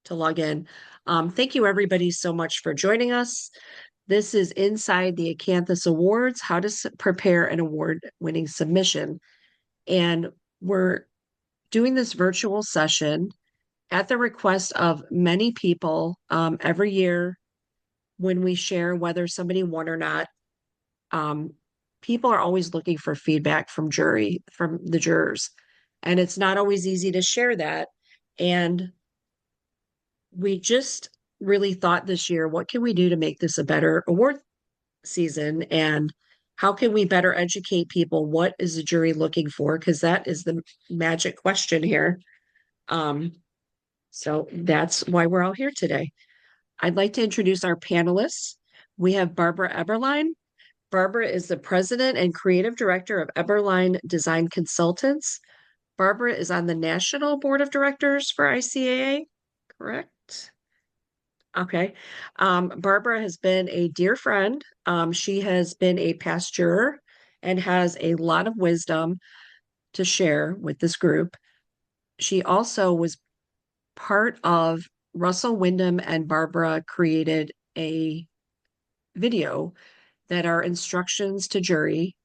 to log in. Thank you everybody so much for joining us. This is Inside the Acanthus Awards, how to prepare an award-winning submission. And we're doing this virtual session at the request of many people every year when we share whether somebody won or not. People are always looking for feedback from the jurors, and it's not always easy to share that. And we just really thought this year, what can we do to make this a better award season? And how can we better educate people? What is the jury looking for? Because that is the magic question here. So that's why we're all here today. I'd like to introduce our panelists. We have Barbara Eberlein. Barbara is the president and creative director of Eberlein Design Consultants. Barbara is on the National Board of Directors for ICAA, correct? Okay. Barbara has been a dear friend. She has been a past juror and has a lot of wisdom to share with this group. She also was part of Russell Wyndham and Barbara created a video that are instructions to jury,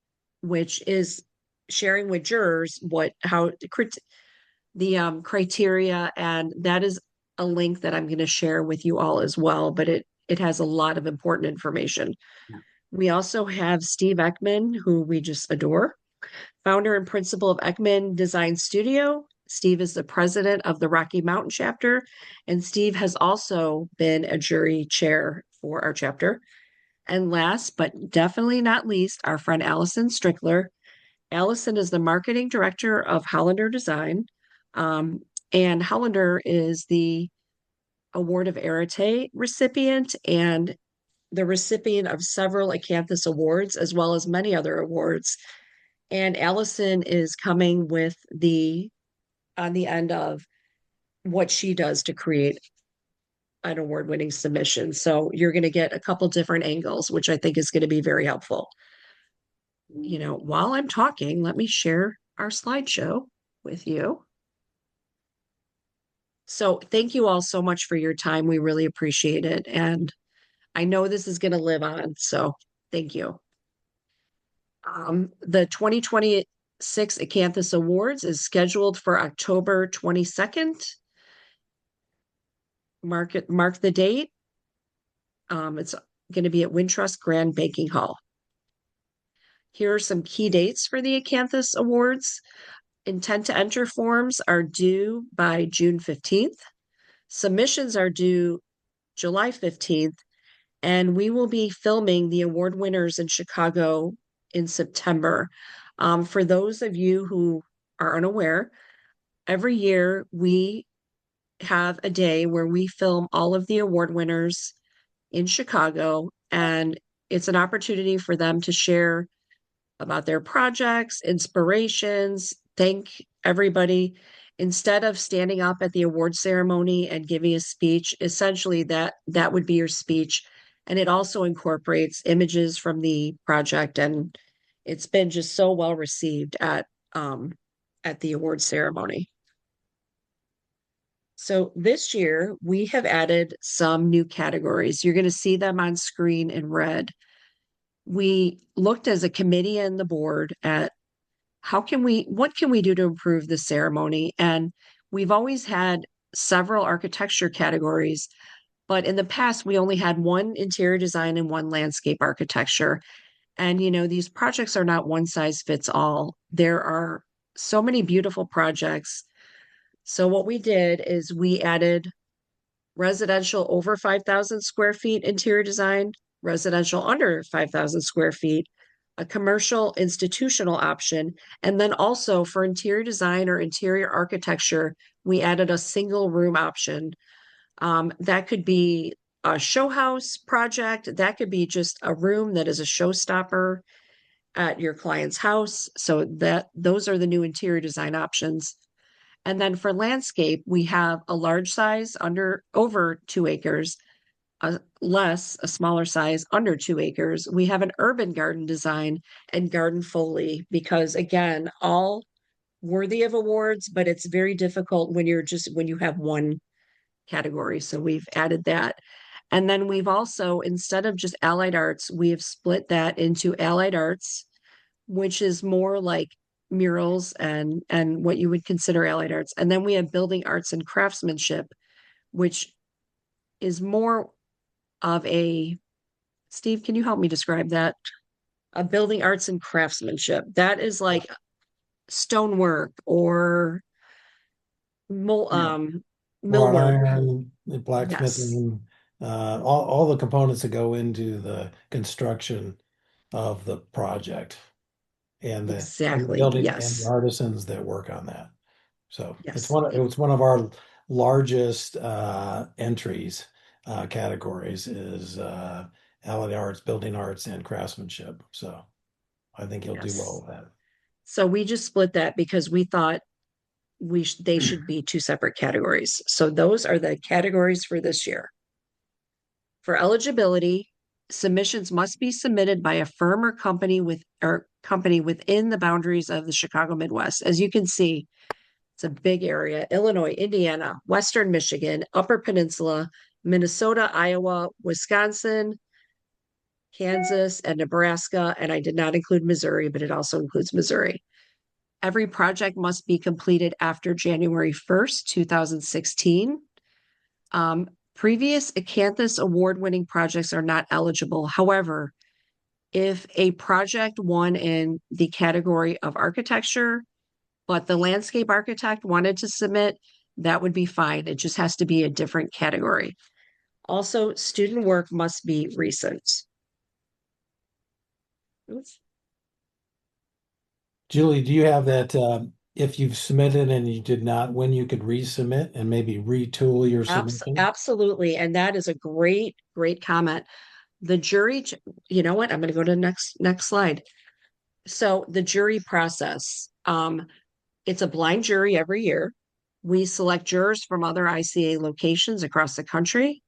which is sharing with jurors how the criteria, and that is a link that I'm going to share with you all as well, but it has a lot of important information. Yeah. We also have Steve Ekman, who we just adore, founder and principal of Ekman Design Studio. Steve is the president of the Rocky Mountain chapter, and Steve has also been a jury chair for our chapter. And last but definitely not least, our friend Alison Strickler. Alison is the marketing director of Hollander Design. And Hollander is the Award of Arete recipient and the recipient of several Acanthus Awards, as well as many other awards. And Alison is coming on the end of what she does to create an award-winning submission. So you're going to get a couple different angles, which I think is going to be very helpful. While I'm talking, let me share our slideshow with you. So thank you all so much for your time. We really appreciate it. And I know this is going to live on. So thank you. The 2026 Acanthus Awards is scheduled for October 22nd. Mark the date. It's going to be at Wintrust Grand Banking Hall. Here are some key dates for the Acanthus Awards. Intent to enter forms are due by June 15th. Submissions are due July 15th, and we will be filming the award winners in Chicago in September. For those of you who are unaware, every year we have a day where we film all of the award winners in Chicago, and it's an opportunity for them to share about their projects, inspirations, thank everybody. Instead of standing up at the award ceremony and giving a speech, essentially that would be your speech. And it also incorporates images from the project, and it's been just so well received at the award ceremony. So this year we have added some new categories. You're going to see them on screen in red. We looked as a committee and the board at what can we do to improve the ceremony? And we've always had several architecture categories, but in the past we only had one interior design and one landscape architecture. And these projects are not one size fits all. There are so many beautiful projects. So what we did is we added residential over 5,000 square feet interior design, residential under 5,000 square feet, a commercial institutional option, and then also for interior design or interior architecture, we added a single room option. That could be a show house project. That could be just a room that is a showstopper at your client's house. So those are the new interior design options. And then for landscape, we have a large size over 2 acres, a smaller size under 2 acres. We have an urban garden design and garden foley because, again, all worthy of awards, but it's very difficult when you have one category. So we've added that. And then we've also, instead of just allied arts, we have split that into allied arts, which is more like murals and what you would consider allied arts. And then we have building arts and craftsmanship, which is more of a, Steve, can you help me describe that? A building arts and craftsmanship. That is like stonework or Yeah. Wrought millwork. iron, Yes, blacksmithing, all the components that go into the construction of the project and the exactly. building and the Yes, artisans that work on that. So yes. it's one of our largest entries categories is allied arts, building arts, and craftsmanship. So I think you'll do Yes. well with that. So we just split that because we thought they should be two separate categories. So those are the categories for this year. For eligibility, submissions must be submitted by a firm or company within the boundaries of the Chicago Midwest. As you can see, it's a big area: Illinois, Indiana, Western Michigan, Upper Peninsula, Minnesota, Iowa, Wisconsin, Kansas, and Nebraska. And I did not include Missouri, but it also includes Missouri. Every project must be completed after January 1st, 2016. Previous Acanthus award-winning projects are not eligible. However, if a project won in the category of architecture, but the landscape architect wanted to submit, that would be fine. It just has to be a different category. Also, student work must be recent. Oops. Julie, do you have that if you've submitted and you did not, when you could resubmit and maybe retool your submission? Absolutely. And that is a great comment. The jury, you know what? I'm going to go to the next slide. So the jury process, it's a blind jury every year. We select jurors from other ICA locations across the country.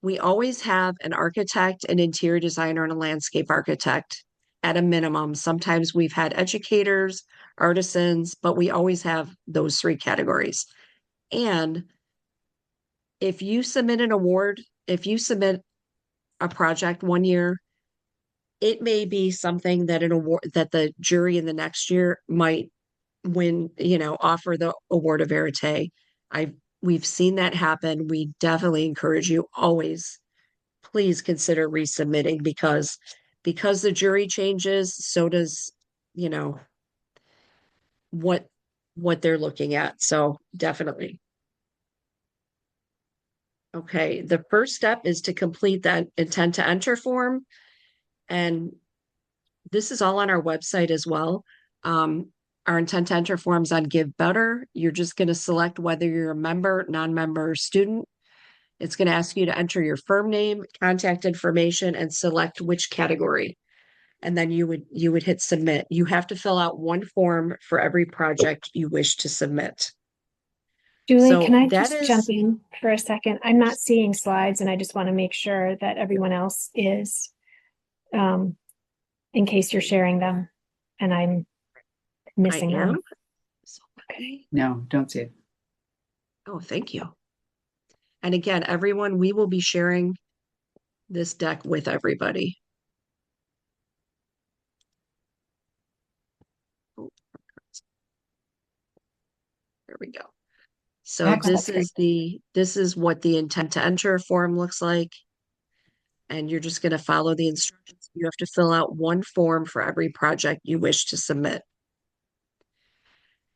We always have an architect, an interior designer, and a landscape architect at a minimum. Sometimes we've had educators, artisans, but we always have those three categories. And if you submit a project one year, it may be something that an award that the jury in the next year might win, offer the award of verite. I We've seen that happen. We definitely encourage you always, please consider resubmitting because the jury changes, so does, you know, what what they're looking at. So definitely. Okay, the first step is to complete that intent to enter form. And this is all on our website as well. Our intent to enter forms on Give Better. You're just going to select whether you're a member, non-member, or student. It's going to ask you to enter your firm name, contact information, and select which category. And then you would hit submit. You have to fill out one form for every project you wish to submit. Julie, can So I that just jump is, in for a second? I'm not seeing slides and I just want to make sure that everyone else is, um, in case you're sharing them and I'm I missing am. them. So, okay. No, don't see it. Oh, thank you. And again, everyone, we will be sharing this deck with everybody. Oh, there we go. So Oh, that's great. this is what the intent to enter form looks like. And you're just going to follow the instructions. You have to fill out one form for every project you wish to submit.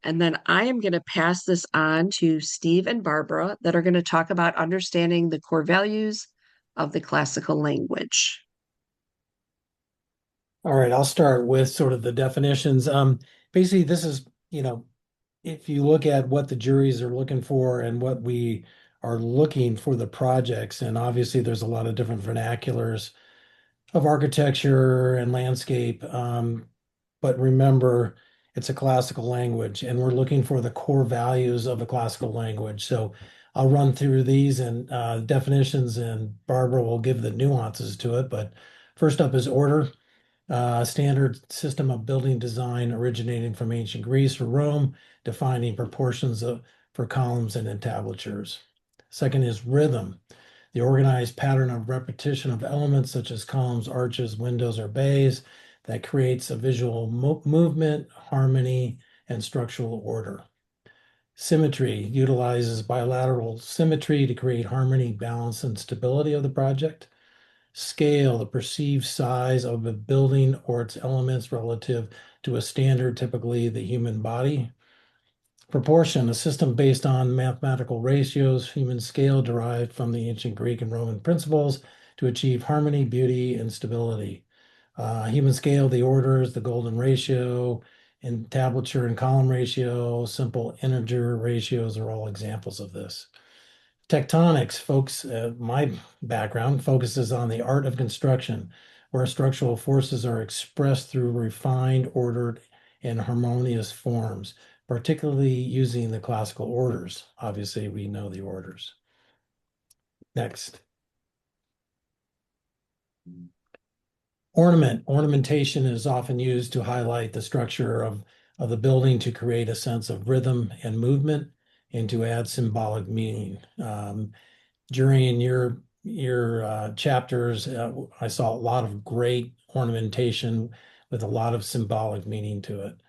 And then I am going to pass this on to Steve and Barbara that are going to talk about understanding the core values of the classical language. All right, I'll start with sort of the definitions. Basically, this is, if you look at what the juries are looking for and what we are looking for the projects, and obviously there's a lot of different vernaculars of architecture and landscape. But remember, it's a classical language, and we're looking for the core values of a classical language. So I'll run through these and definitions, and Barbara will give the nuances to it. But first up is order, standard system of building design originating from ancient Greece or Rome, defining proportions for columns and entablatures. Second is rhythm, the organized pattern of repetition of elements such as columns, arches, windows, or bays that creates a visual movement, harmony, and structural order. Symmetry utilizes bilateral symmetry to create harmony, balance, and stability of the project. Scale, the perceived size of a building or its elements relative to a standard, typically the human body. Proportion, a system based on mathematical ratios, human scale derived from the ancient Greek and Roman principles to achieve harmony, beauty, and stability. Human scale, the orders, the golden ratio, entablature and column ratio, simple integer ratios are all examples of this. Tectonics, folks, my background focuses on the art of construction, where structural forces are expressed through refined, ordered, and harmonious forms, particularly using the classical orders. Obviously, we know the orders. Next. Ornamentation is often used to highlight the structure of the building to create a sense of rhythm and movement and to add symbolic meaning. During your chapters, I saw a lot of great ornamentation with a lot of symbolic meaning to it.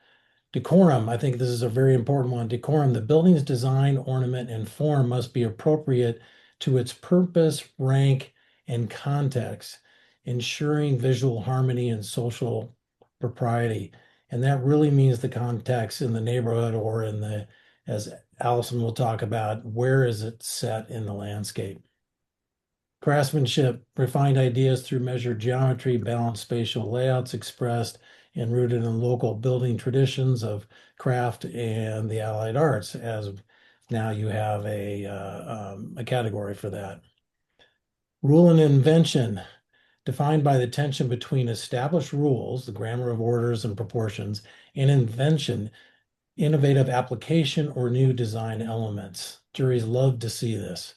Decorum, I think this is a very important one. Decorum, the building's design, ornament, and form must be appropriate to its purpose, rank, and context, ensuring visual harmony and social propriety. And that really means the context in the neighborhood or in the, as Allison will talk about, where is it set in the landscape? Craftsmanship, refined ideas through measured geometry, balanced spatial layouts expressed and rooted in local building traditions of craft and the allied arts, as now you have a category for that. Rule and invention, defined by the tension between established rules, the grammar of orders and proportions, and invention, innovative application or new design elements. Juries love to see this.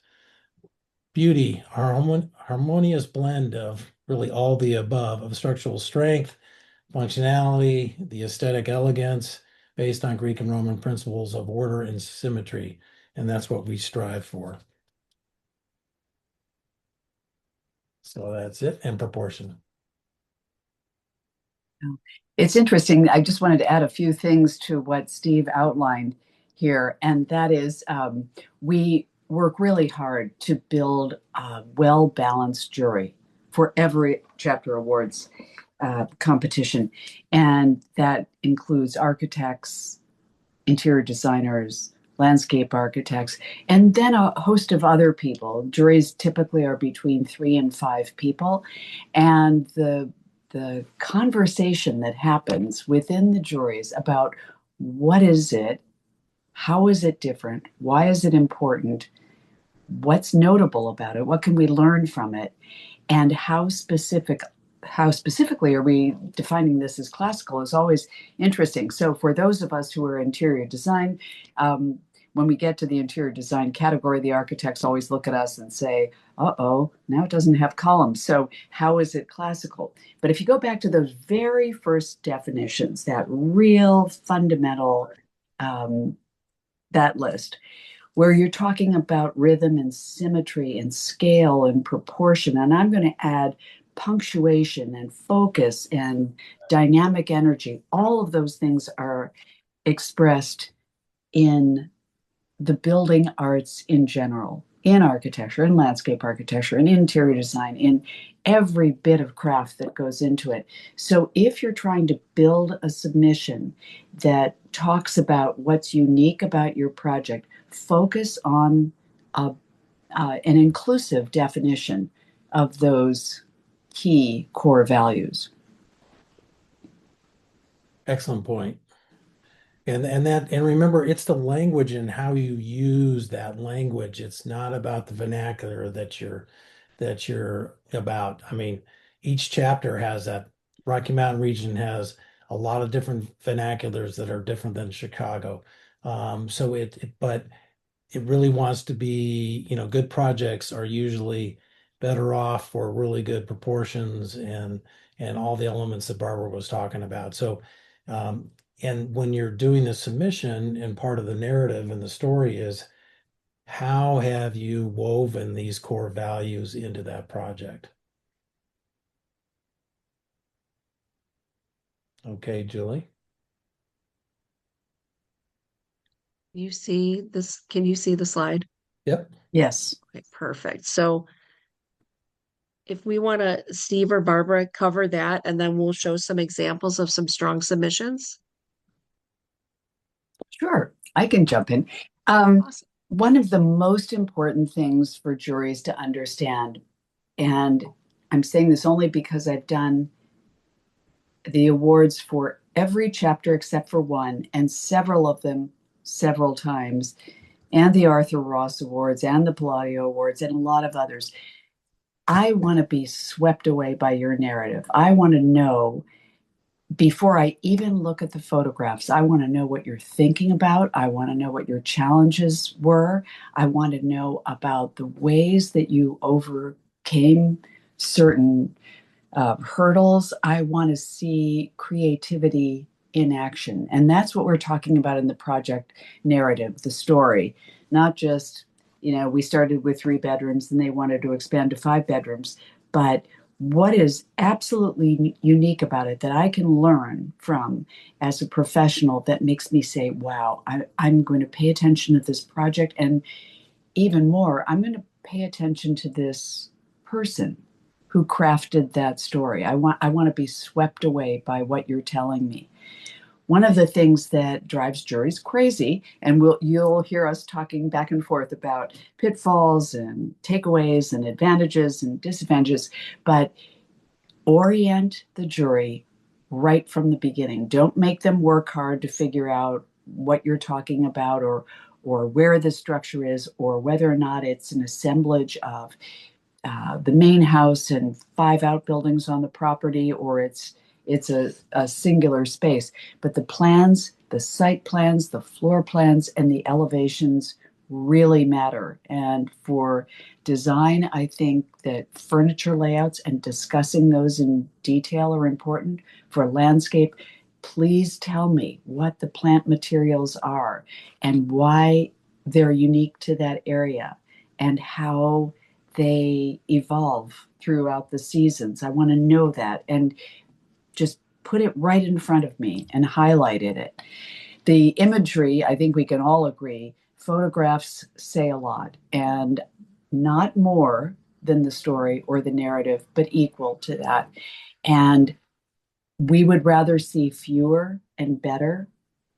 Beauty, harmonious blend of really all the above of structural strength, functionality, the aesthetic elegance based on Greek and Roman principles of order and symmetry. And that's what we strive for. So that's it, and proportion. It's interesting. I just wanted to add a few things to what Steve outlined here, and that is we work really hard to build a well-balanced jury for every chapter awards competition, and that includes architects, interior designers, landscape architects, and then a host of other people. Juries typically are between 3 and 5 people, and the conversation that happens within the juries about what is it, how is it different, why is it important, what's notable about it, what can we learn from it, and how specifically are we defining this as classical is always interesting. So for those of us who are interior design, when we get to the interior design category, the architects always look at us and say, uh-oh, now it doesn't have columns. So how is it classical? But if you go back to those very first definitions, that real fundamental, that list, where you're talking about rhythm and symmetry and scale and proportion, and I'm going to add punctuation and focus and dynamic energy, all of those things are expressed in the building arts in general, in architecture, in landscape architecture, in interior design, in every bit of craft that goes into it. So if you're trying to build a submission that talks about what's unique about your project, focus on an inclusive definition of those key core values. Excellent point. And remember, it's the language and how you use that language. It's not about the vernacular that you're about. I mean, each chapter has that. Rocky Mountain region has a lot of different vernaculars that are different than Chicago. But it really wants to be, good projects are usually better off for really good proportions and all the elements that Barbara was talking about. So and when you're doing the submission, and part of the narrative and the story is how have you woven these core values into that project? Okay, Julie. You see this? Can you see the slide? Yep. Yes. Okay, perfect. So if we want to, Steve or Barbara, cover that, and then we'll show some examples of some strong submissions. Sure, I can jump in. Awesome. One of the most important things for juries to understand, and I'm saying this only because I've done the awards for every chapter except for one, and several of them several times, and the Arthur Ross Awards and the Palladio Awards and a lot of others. I want to be swept away by your narrative. I want to know before I even look at the photographs, I want to know what you're thinking about. I want to know what your challenges were. I want to know about the ways that you overcame certain hurdles. I want to see creativity in action. And that's what we're talking about in the project narrative, the story, not just, we started with 3 bedrooms and they wanted to expand to 5 bedrooms, but what is absolutely unique about it that I can learn from as a professional that makes me say, wow, I'm going to pay attention to this project. And even more, I'm going to pay attention to this person who crafted that story. I want to be swept away by what you're telling me. One of the things that drives juries crazy, and you'll hear us talking back and forth about pitfalls and takeaways and advantages and disadvantages, but orient the jury right from the beginning. Don't make them work hard to figure out what you're talking about or where the structure is or whether or not it's an assemblage of the main house and 5 outbuildings on the property, or it's a singular space. But the plans, the site plans, the floor plans, and the elevations really matter. And for design, I think that furniture layouts and discussing those in detail are important. For landscape, please tell me what the plant materials are and why they're unique to that area and how they evolve throughout the seasons. I want to know that and just put it right in front of me and highlighted it. The imagery, I think we can all agree, photographs say a lot and not more than the story or the narrative, but equal to that. And we would rather see fewer and better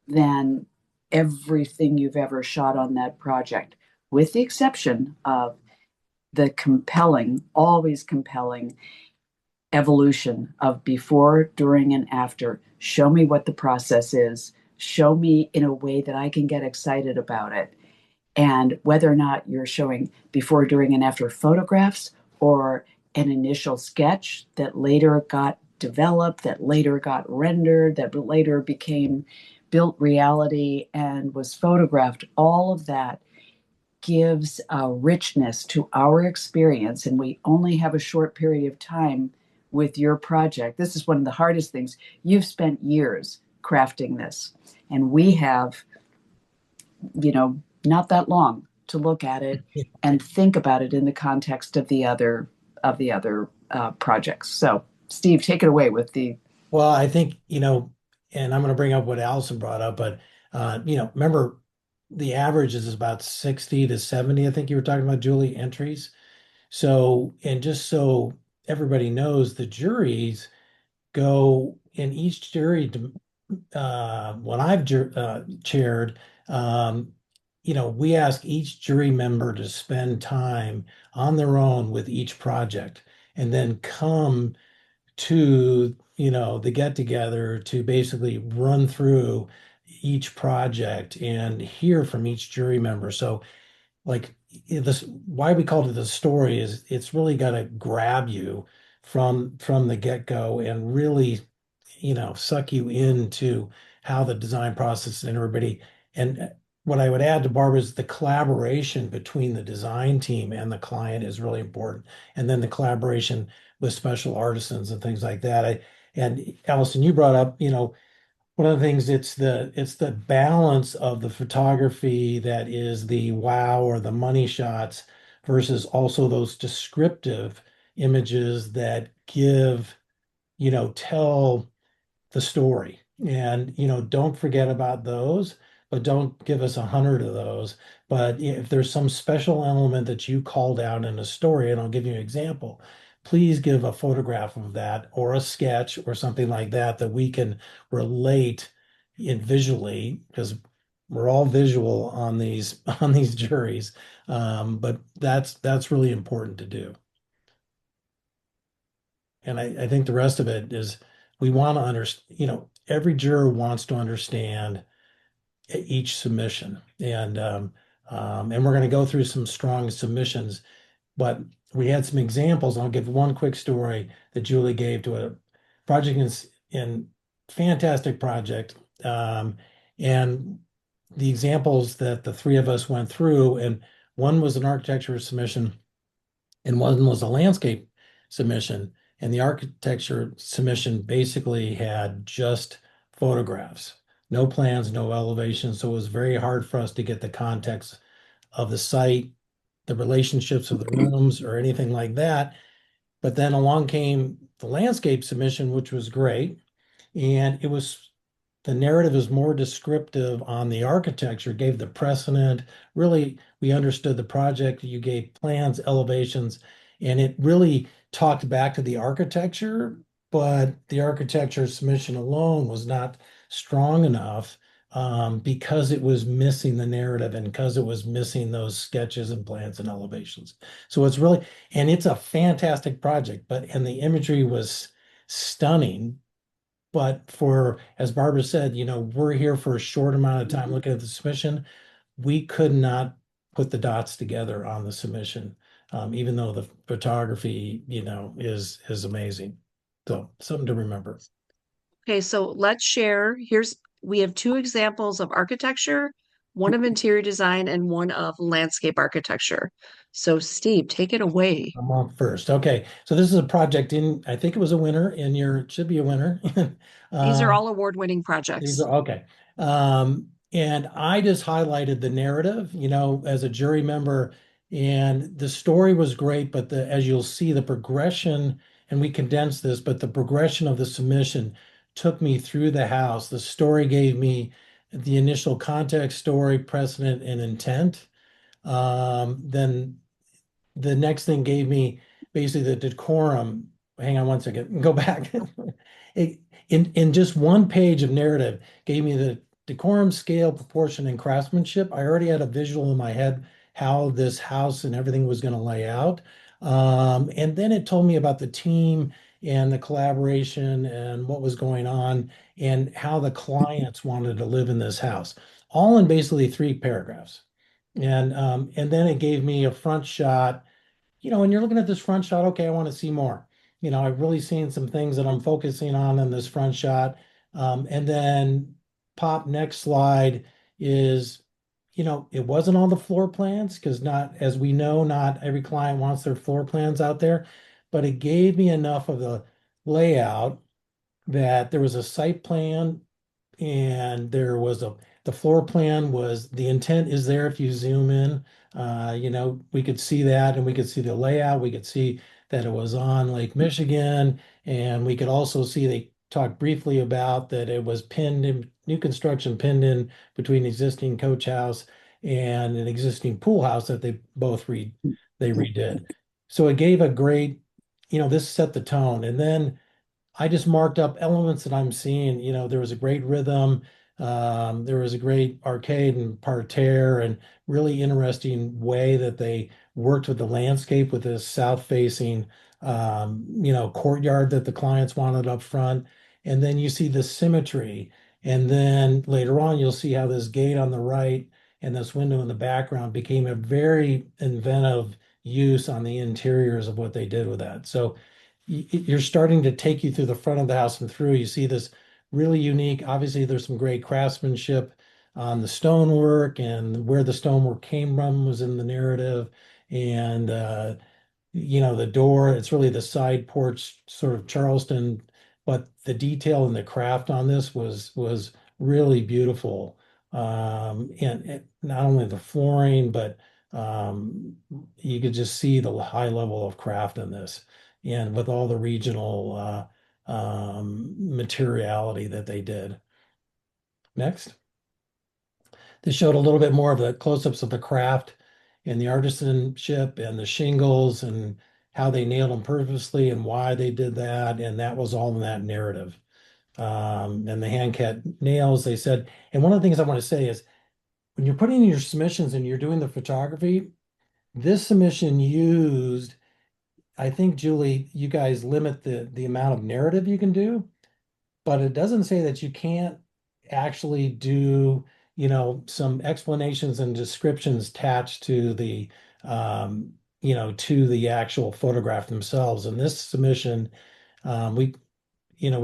than everything you've ever shot on that project, with the exception of the compelling, always compelling evolution of before, during, and after. Show me what the process is. Show me in a way that I can get excited about it. And whether or not you're showing before, during, and after photographs or an initial sketch that later got developed, that later got rendered, that later became built reality and was photographed, all of that gives a richness to our experience. And we only have a short period of time with your project. This is one of the hardest things. You've spent years crafting this, and we have, not that long to look at it and think about it in the context of the other projects. So, Steve, take it away with the. Well, I think, and I'm going to bring up what Allison brought up, but, remember the average is about 60 to 70, I think you were talking about, Julie, entries. So, and just so everybody knows, the juries go in each jury to, when I've chaired, we ask each jury member to spend time on their own with each project and then come to, the get together to basically run through each project and hear from each jury member. So like this, why we called it a story is it's really got to grab you from the get-go and really, suck you into how the design process and everybody. And what I would add to Barbara is the collaboration between the design team and the client is really important. And then the collaboration with special artisans and things like that. And Allison, you brought up, one of the things, it's the balance of the photography that is the wow or the money shots versus also those descriptive images that tell the story. And, don't forget about those, but don't give us 100 of those. But if there's some special element that you called out in a story, and I'll give you an example, please give a photograph of that or a sketch or something like that that we can relate in visually, because we're all visual on these on these juries. But that's really important to do. And I think the rest of it is we want to understand, every juror wants to understand each submission. And we're going to go through some strong submissions, but we had some examples. I'll give one quick story that Julie gave to a project in fantastic project. And the examples that the three of us went through, and one was an architecture submission and one was a landscape submission. And the architecture submission basically had just photographs, no plans, no elevations. So it was very hard for us to get the context of the site, the relationships of the rooms, or anything like that. But then along came the landscape submission, which was great. And the narrative is more descriptive on the architecture, gave the precedent. Really, we understood the project. You gave plans, elevations, and it really talked back to the architecture, but the architecture submission alone was not strong enough because it was missing the narrative and because it was missing those sketches and plans and elevations. So it's a fantastic project, and the imagery was stunning, but as Barbara said, we're here for a short amount of time looking at the submission. We could not put the dots together on the submission, even though the photography, is amazing. So something to remember. Okay, so let's share. We have two examples of architecture, one of interior design and one of landscape architecture. So Steve, take it away. I'm on first. Okay, so this is a project I think it was a winner it should be a winner. These are Um, all award-winning These projects. are okay. And I just highlighted the narrative, as a jury member, and the story was great, but as you'll see, the progression, and we condensed this, but the progression of the submission took me through the house. The story gave me the initial context, story, precedent, and intent. Then the next thing gave me basically the decorum. Hang on one second, go back. It, in just one page of narrative gave me the decorum, scale, proportion, and craftsmanship. I already had a visual in my head how this house and everything was going to lay out. And then it told me about the team and the collaboration and what was going on and how the clients wanted to live in this house, all in basically 3 paragraphs. And then it gave me a front shot. When you're looking at this front shot, okay, I want to see more. I've really seen some things that I'm focusing on in this front shot. And then pop next slide is, it wasn't all the floor plans because not, as we know, not every client wants their floor plans out there, but it gave me enough of the layout that there was a site plan and the floor plan was, the intent is there if you zoom in. We could see that, and we could see the layout. We could see that it was on Lake Michigan, and we could also see they talked briefly about that it was pinned in, new construction pinned in between existing coach house and an existing pool house that they redid. So it gave a great, this set the tone. And then I just marked up elements that I'm seeing. There was a great rhythm. There was a great arcade and parterre, and really interesting way that they worked with the landscape with this south-facing, courtyard that the clients wanted up front. And then you see the symmetry. And then later on, you'll see how this gate on the right and this window in the background became a very inventive use on the interiors of what they did with that. So you're starting to take you through the front of the house and through. You see this really unique. Obviously, there's some great craftsmanship on the stonework, and where the stonework came from was in the narrative. And the door, it's really the side porch, sort of Charleston but the detail and the craft on this was really beautiful. And not only the flooring, but you could just see the high level of craft in this, and with all the regional materiality that they did. Next. This showed a little bit more of the close-ups of the craft and the artisanship and the shingles and how they nailed them purposely and why they did that. And that was all in that narrative. And the hand cut nails, they said. And one of the things I want to say is when you're putting in your submissions and you're doing the photography, this submission used, I think, Julie, you guys limit the amount of narrative you can do, but it doesn't say that you can't actually do, some explanations and descriptions attached to to the actual photograph themselves. In this submission, we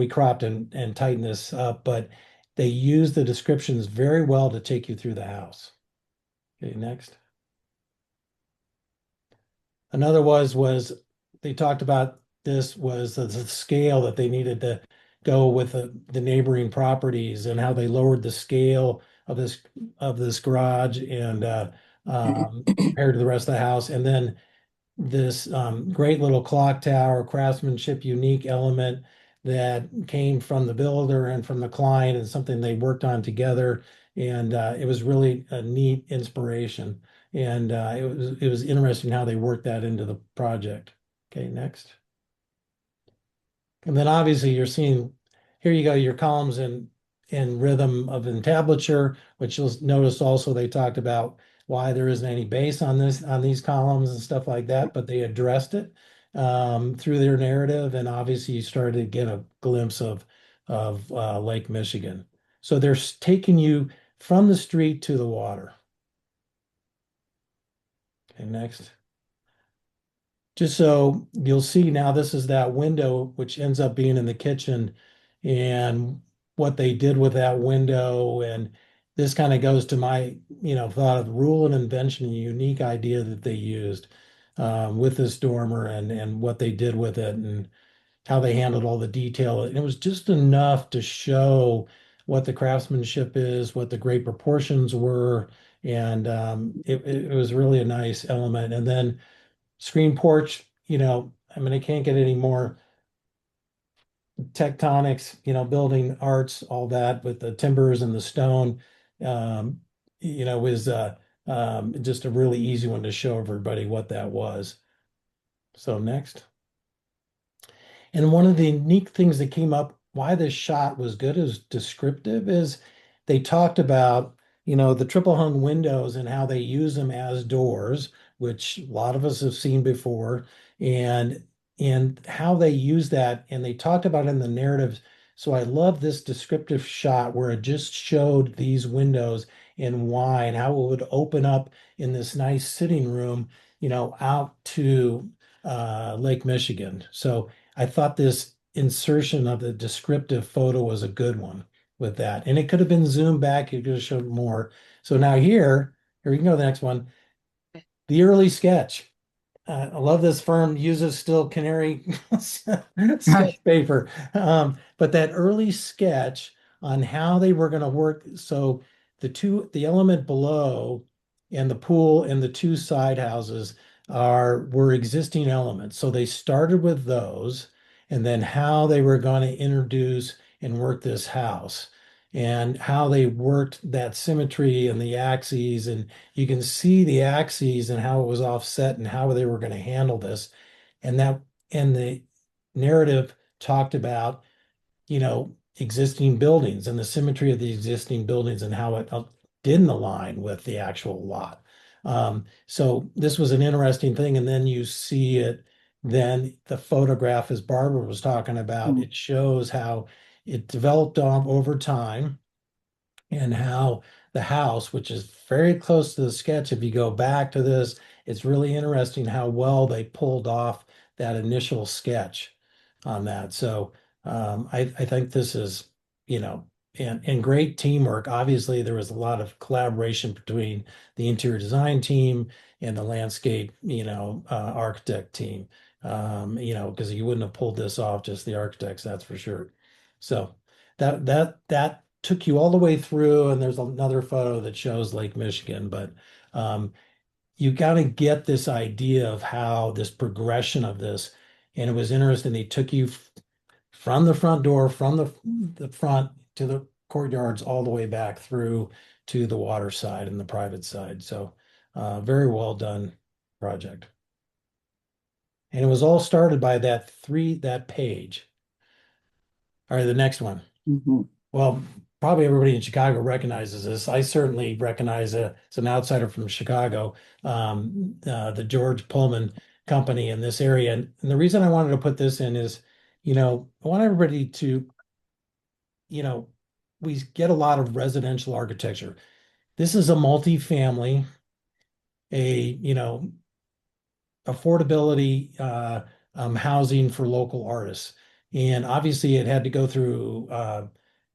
cropped and tightened this up, but they use the descriptions very well to take you through the house. Okay, next. Another was they talked about this was the scale that they needed to go with the neighboring properties and how they lowered the scale of this garage and compared to the rest of the house. And then this great little clock tower, craftsmanship, unique element that came from the builder and from the client and something they worked on together. And it was really a neat inspiration. And it was interesting how they worked that into the project. Okay, next. And then obviously you're seeing, here you go, your columns in rhythm of entablature, which you'll notice also they talked about why there isn't any base on these columns and stuff like that, but they addressed it through their narrative, and obviously you started to get a glimpse of Lake Michigan. So they're taking you from the street to the water. Okay, next. Just so you'll see now, this is that window, which ends up being in the kitchen, and what they did with that window. And this kind of goes to my, thought of rule and invention, a unique idea that they used with this dormer and what they did with it and how they handled all the detail. And it was just enough to show what the craftsmanship is, what the great proportions were. And it was really a nice element. And then screen porch, I can't get any more tectonics, building arts, all that with the timbers and the stone, was just a really easy one to show everybody what that was. So next. And one of the unique things that came up why this shot was good as descriptive is they talked about, the triple hung windows and how they use them as doors, which a lot of us have seen before, and how they use that. And they talked about it in the narrative. So I love this descriptive shot where it just showed these windows and why and how it would open up in this nice sitting room, out to Lake Michigan. So I thought this insertion of the descriptive photo was a good one with that. And it could have been zoomed back, it could have showed more. So now here we can go to the next one. The early sketch. I love this firm uses still canary sketch paper. But that early sketch on how they were going to work. So the element below and the pool and the two side houses were existing elements. So they started with those and then how they were going to introduce and work this house and how they worked that symmetry and the axes. And you can see the axes and how it was offset and how they were going to handle this. And the narrative talked about, existing buildings and the symmetry of the existing buildings and how it didn't align with the actual lot. So this was an interesting thing. And then you see it, then the photograph, as Barbara was talking about, it shows how it developed over time and how the house, which is very close to the sketch, if you go back to this, it's really interesting how well they pulled off that initial sketch on that. So I think this is, and great teamwork. Obviously, there was a lot of collaboration between the interior design team and the landscape, architect team. Because you wouldn't have pulled this off, just the architects, that's for sure. So that took you all the way through, and there's another photo that shows Lake Michigan, but um, you got to get this idea of how this progression of this. And it was interesting. They took you from the front door, from the front to the courtyards, all the way back through to the water side and the private side. So very well done project. And it was all started by that page. All right, the next one. Mhm. Well, probably everybody in Chicago recognizes this. I certainly recognize it as an outsider from Chicago, the George Pullman Company in this area. And the reason I wanted to put this in is, I want everybody to, you know, we get a lot of residential architecture. This is a multifamily, a, affordability housing for local artists. And obviously it had to go through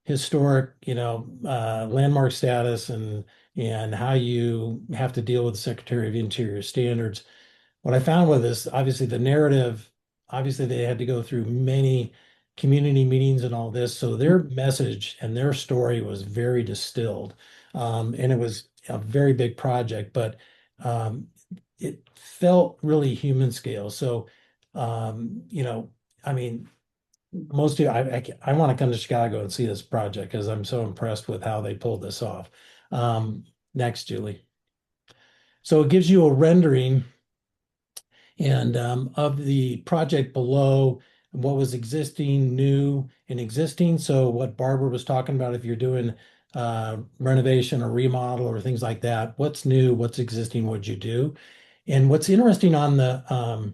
historic, landmark status and how you have to deal with the Secretary of Interior standards. What I found with this, obviously the narrative, obviously they had to go through many community meetings and all this. So their message and their story was very distilled. And it was a very big project, but it felt really human scale. So, I mean, most of I want to come to Chicago and see this project because I'm so impressed with how they pulled this off. Next, Julie. So it gives you a rendering and of the project below, what was existing, new, and existing. So what Barbara was talking about, if you're doing renovation or remodel or things like that, what's new, what's existing, what'd you do? And what's interesting on the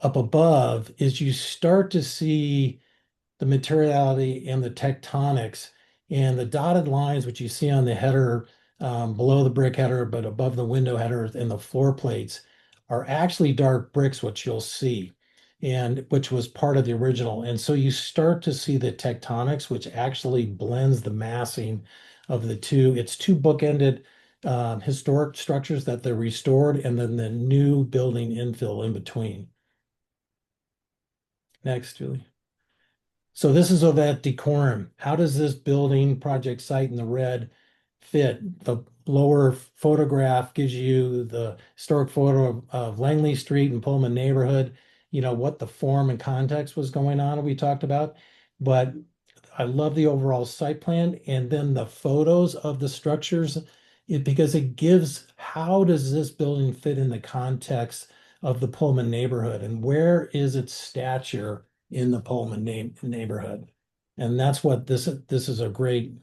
up above is you start to see the materiality and the tectonics and the dotted lines, which you see on the header below the brick header, but above the window header and the floor plates are actually dark bricks, which you'll see, and which was part of the original. And so you start to see the tectonics, which actually blends the massing of the two. It's two bookended historic structures that they're restored, and then the new building infill in between. Next, Julie. So this is of that decorum. How does this building project site in the red fit? The lower photograph gives you the historic photo of Langley Street and Pullman neighborhood, what the form and context was going on, we talked about. But I love the overall site plan and then the photos of the structures because it gives how does this building fit in the context of the Pullman neighborhood and where is its stature in the Pullman neighborhood. And that's what this is a great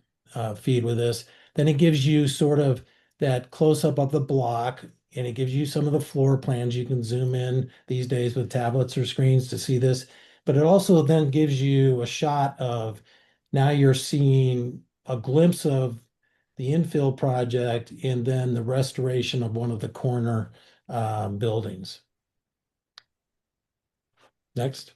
feed with this. Then it gives you sort of that close up of the block and it gives you some of the floor plans. You can zoom in these days with tablets or screens to see this, but it also then gives you a shot of now you're seeing a glimpse of the infill project and then the restoration of one of the corner buildings. Next.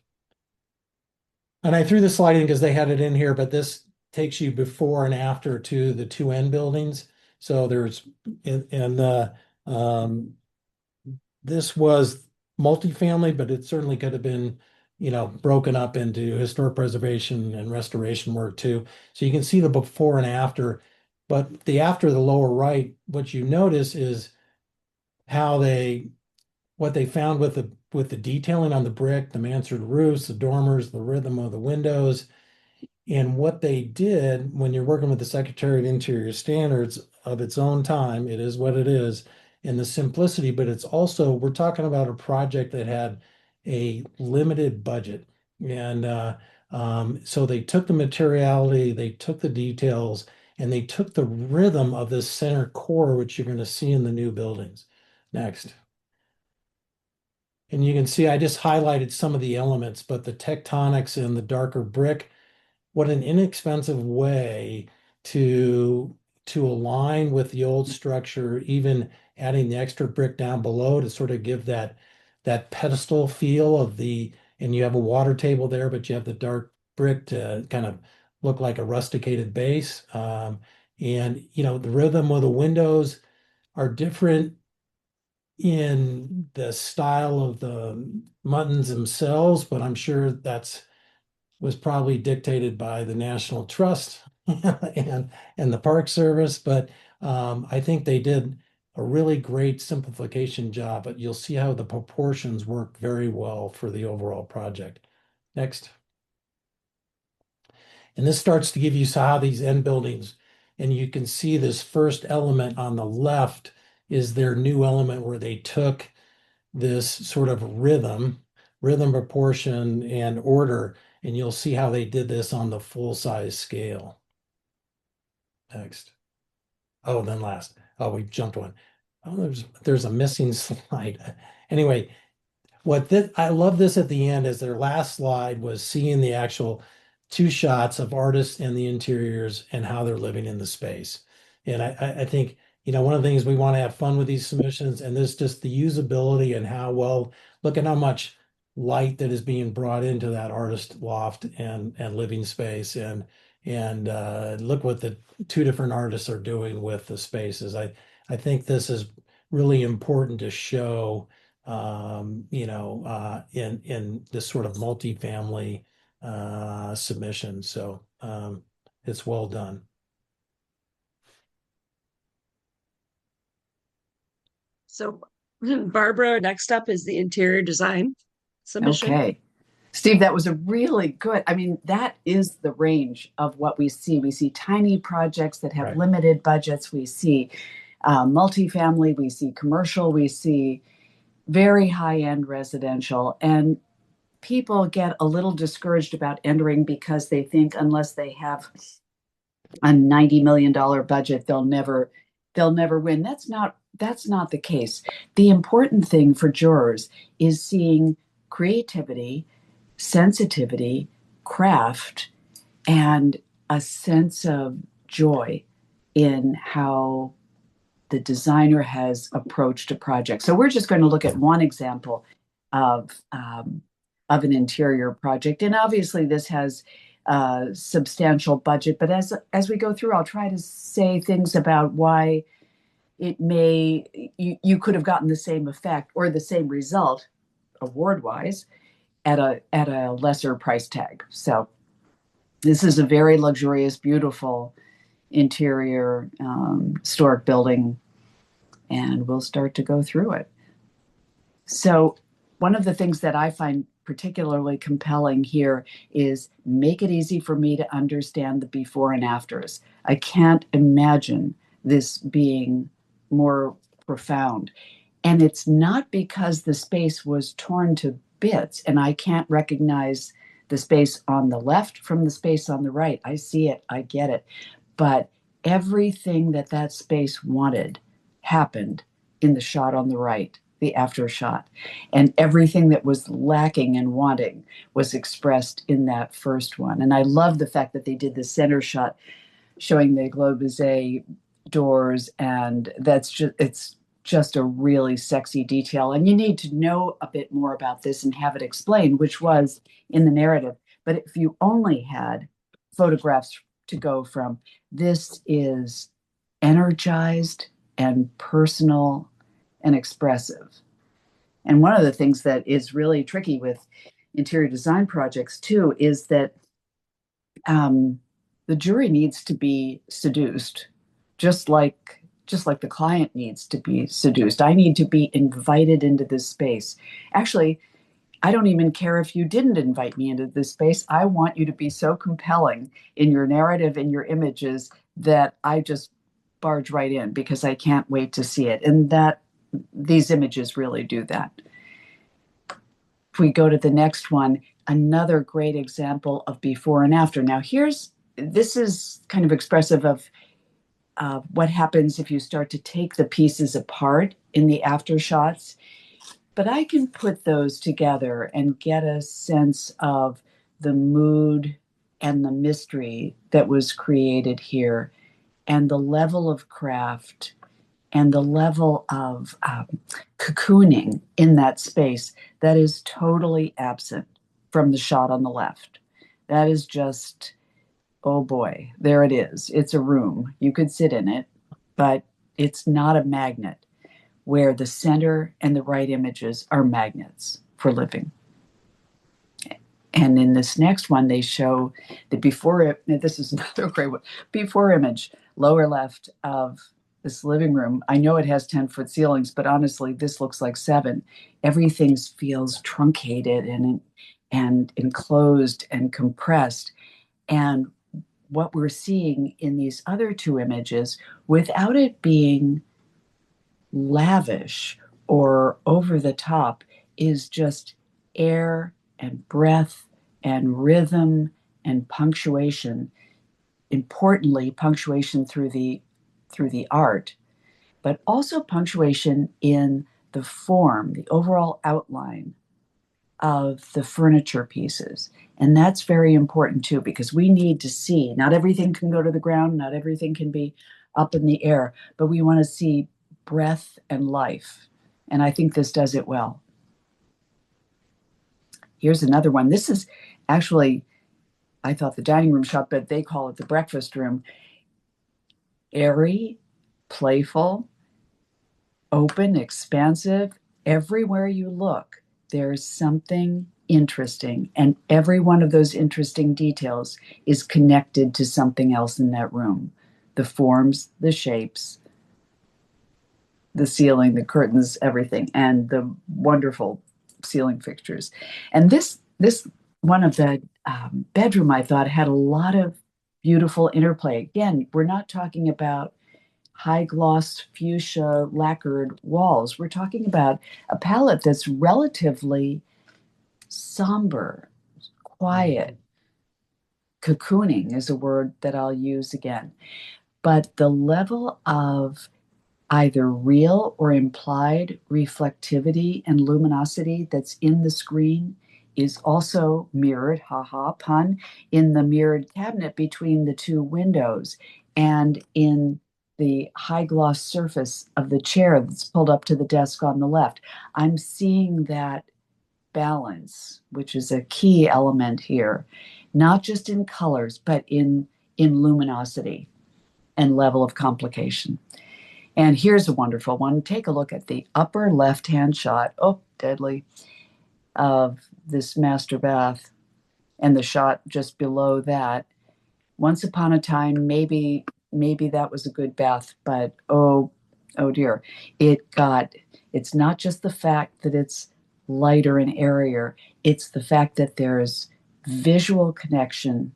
And I threw the slide in because they had it in here, but this takes you before and after to the two end buildings. So there's this was multifamily, but it certainly could have been, broken up into historic preservation and restoration work too. So you can see the before and after, but the after the lower right, what you notice is how what they found with the detailing on the brick, the mansard roofs, the dormers, the rhythm of the windows, and what they did when you're working with the Secretary of Interior standards of its own time, it is what it is, and the simplicity, but it's also, we're talking about a project that had a limited budget. And so they took the materiality, they took the details, and they took the rhythm of this center core, which you're going to see in the new buildings. Next. And you can see I just highlighted some of the elements, but the tectonics and the darker brick, what an inexpensive way to align with the old structure, even adding the extra brick down below to sort of give that pedestal feel of and you have a water table there, but you have the dark brick to kind of look like a rusticated base. And the rhythm of the windows are different in the style of the muttons themselves, but I'm sure that's was probably dictated by the National Trust and the Park Service. But I think they did a really great simplification job, but you'll see how the proportions work very well for the overall project. Next. And this starts to give you how these end buildings, and you can see this first element on the left is their new element where they took this sort of rhythm, proportion, and order, and you'll see how they did this on the full size scale. Next. Oh, then last. Oh, we jumped one. Oh, there's a missing slide. Anyway, I love this at the end is their last slide was seeing the actual two shots of artists and the interiors and how they're living in the space. And I think, one of the things we want to have fun with these submissions and this just the usability and how well, look at how much light that is being brought into that artist loft and living space and look what the two different artists are doing with the spaces. I think this is really important to show in this sort of multifamily submission. So it's well done. So Barbara, next up is the interior design submission. Okay. Steve, that was a really good. I mean, that is the range of what we see. We see tiny projects that have limited budgets. We see multifamily, we see commercial, we see very high-end residential. And people get a little discouraged about entering because they think unless they have a $90 million budget, they'll never win. That's not the case. The important thing for jurors is seeing creativity, sensitivity, craft, and a sense of joy in how the designer has approached a project. So we're just going to look at one example of an interior project. And obviously this has a substantial budget, but as we go through, I'll try to say things about why it you could have gotten the same effect or the same result award-wise at a lesser price tag. So this is a very luxurious, beautiful interior historic building, and we'll start to go through it. So one of the things that I find particularly compelling here is make it easy for me to understand the before and afters. I can't imagine this being more profound. And it's not because the space was torn to bits and I can't recognize the space on the left from the space on the right. I see it, I get it. But everything that space wanted happened in the shot on the right, the after shot. And everything that was lacking and wanting was expressed in that first one. And I love the fact that they did the center shot showing the Globe doors, and it's just a really sexy detail. And you need to know a bit more about this and have it explained, which was in the narrative. But if you only had photographs to go from, this is energized and personal and expressive. And one of the things that is really tricky with interior design projects too is that the jury needs to be seduced, just like the client needs to be seduced. I need to be invited into this space. Actually, I don't even care if you didn't invite me into this space. I want you to be so compelling in your narrative and your images that I just barge right in because I can't wait to see it. And that these images really do that. If we go to the next one, another great example of before and after. Now this is kind of expressive of what happens if you start to take the pieces apart in the after shots. But I can put those together and get a sense of the mood and the mystery that was created here, and the level of craft and the level of cocooning in that space that is totally absent from the shot on the left. That is just, oh boy, there it is. It's a room. You could sit in it, but it's not a magnet. where the center and the right images are magnets for living. And in this next one, they show the before. This is another great one. Before image, lower left of this living room. I know it has 10-foot ceilings, but honestly, this looks like 7. Everything feels truncated and enclosed and compressed. And what we're seeing in these other 2 images, without it being lavish or over the top, is just air and breath and rhythm and punctuation. Importantly, punctuation through the art, but also punctuation in the form, the overall outline of the furniture pieces. And that's very important too, because we need to see, not everything can go to the ground, not everything can be up in the air, but we want to see breath and life. And I think this does it well. Here's another one. This is actually, I thought the dining room shot, but they call it the breakfast room. Airy, playful, open, expansive. Everywhere you look, there's something interesting. And every one of those interesting details is connected to something else in that room. The forms, the shapes, the ceiling, the curtains, everything, and the wonderful ceiling fixtures. And this one of the bedroom, I thought, had a lot of beautiful interplay. Again, we're not talking about high gloss fuchsia lacquered walls. We're talking about a palette that's relatively somber, quiet. Cocooning is a word that I'll use again. But the level of either real or implied reflectivity and luminosity that's in the screen is also mirrored, haha, pun, in the mirrored cabinet between the 2 windows and in the high gloss surface of the chair that's pulled up to the desk on the left. I'm seeing that balance, which is a key element here, not just in colors, but in luminosity and level of complication. And here's a wonderful one. Take a look at the upper left-hand shot, oh, deadly, of this master bath, and the shot just below that. Once upon a time, maybe that was a good bath, but oh dear. It's not just the fact that it's lighter and airier, it's the fact that there's visual connection,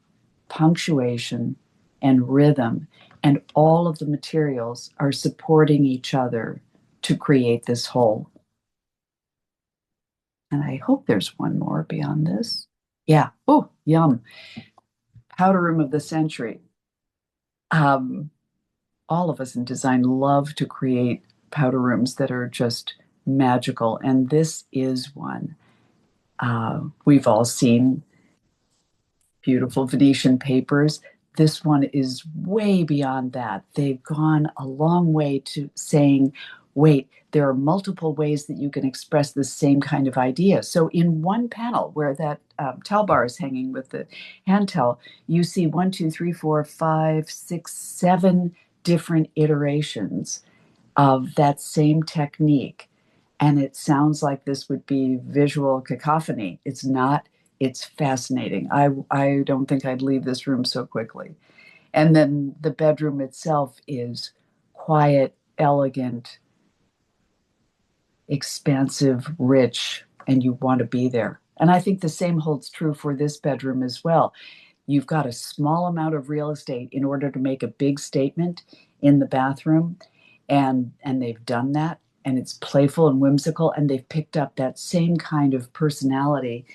punctuation, and rhythm, and all of the materials are supporting each other to create this whole. And I hope there's one more beyond this. Yeah. Oh, yum. Powder room of the century. All of us in design love to create powder rooms that are just magical, and this is one. We've all seen beautiful Venetian papers. This one is way beyond that. They've gone a long way to saying, wait, there are multiple ways that you can express the same kind of idea. So in one panel where that towel bar is hanging with the hand towel, you see 1, 2, 3, 4, 5, 6, 7 different iterations of that same technique. And it sounds like this would be visual cacophony. It's not. It's fascinating. I don't think I'd leave this room so quickly. And then the bedroom itself is quiet, elegant, expansive, rich, and you want to be there. And I think the same holds true for this bedroom as well. You've got a small amount of real estate in order to make a big statement in the bathroom, and they've done that, and it's playful and whimsical, and they've picked up that same kind of personality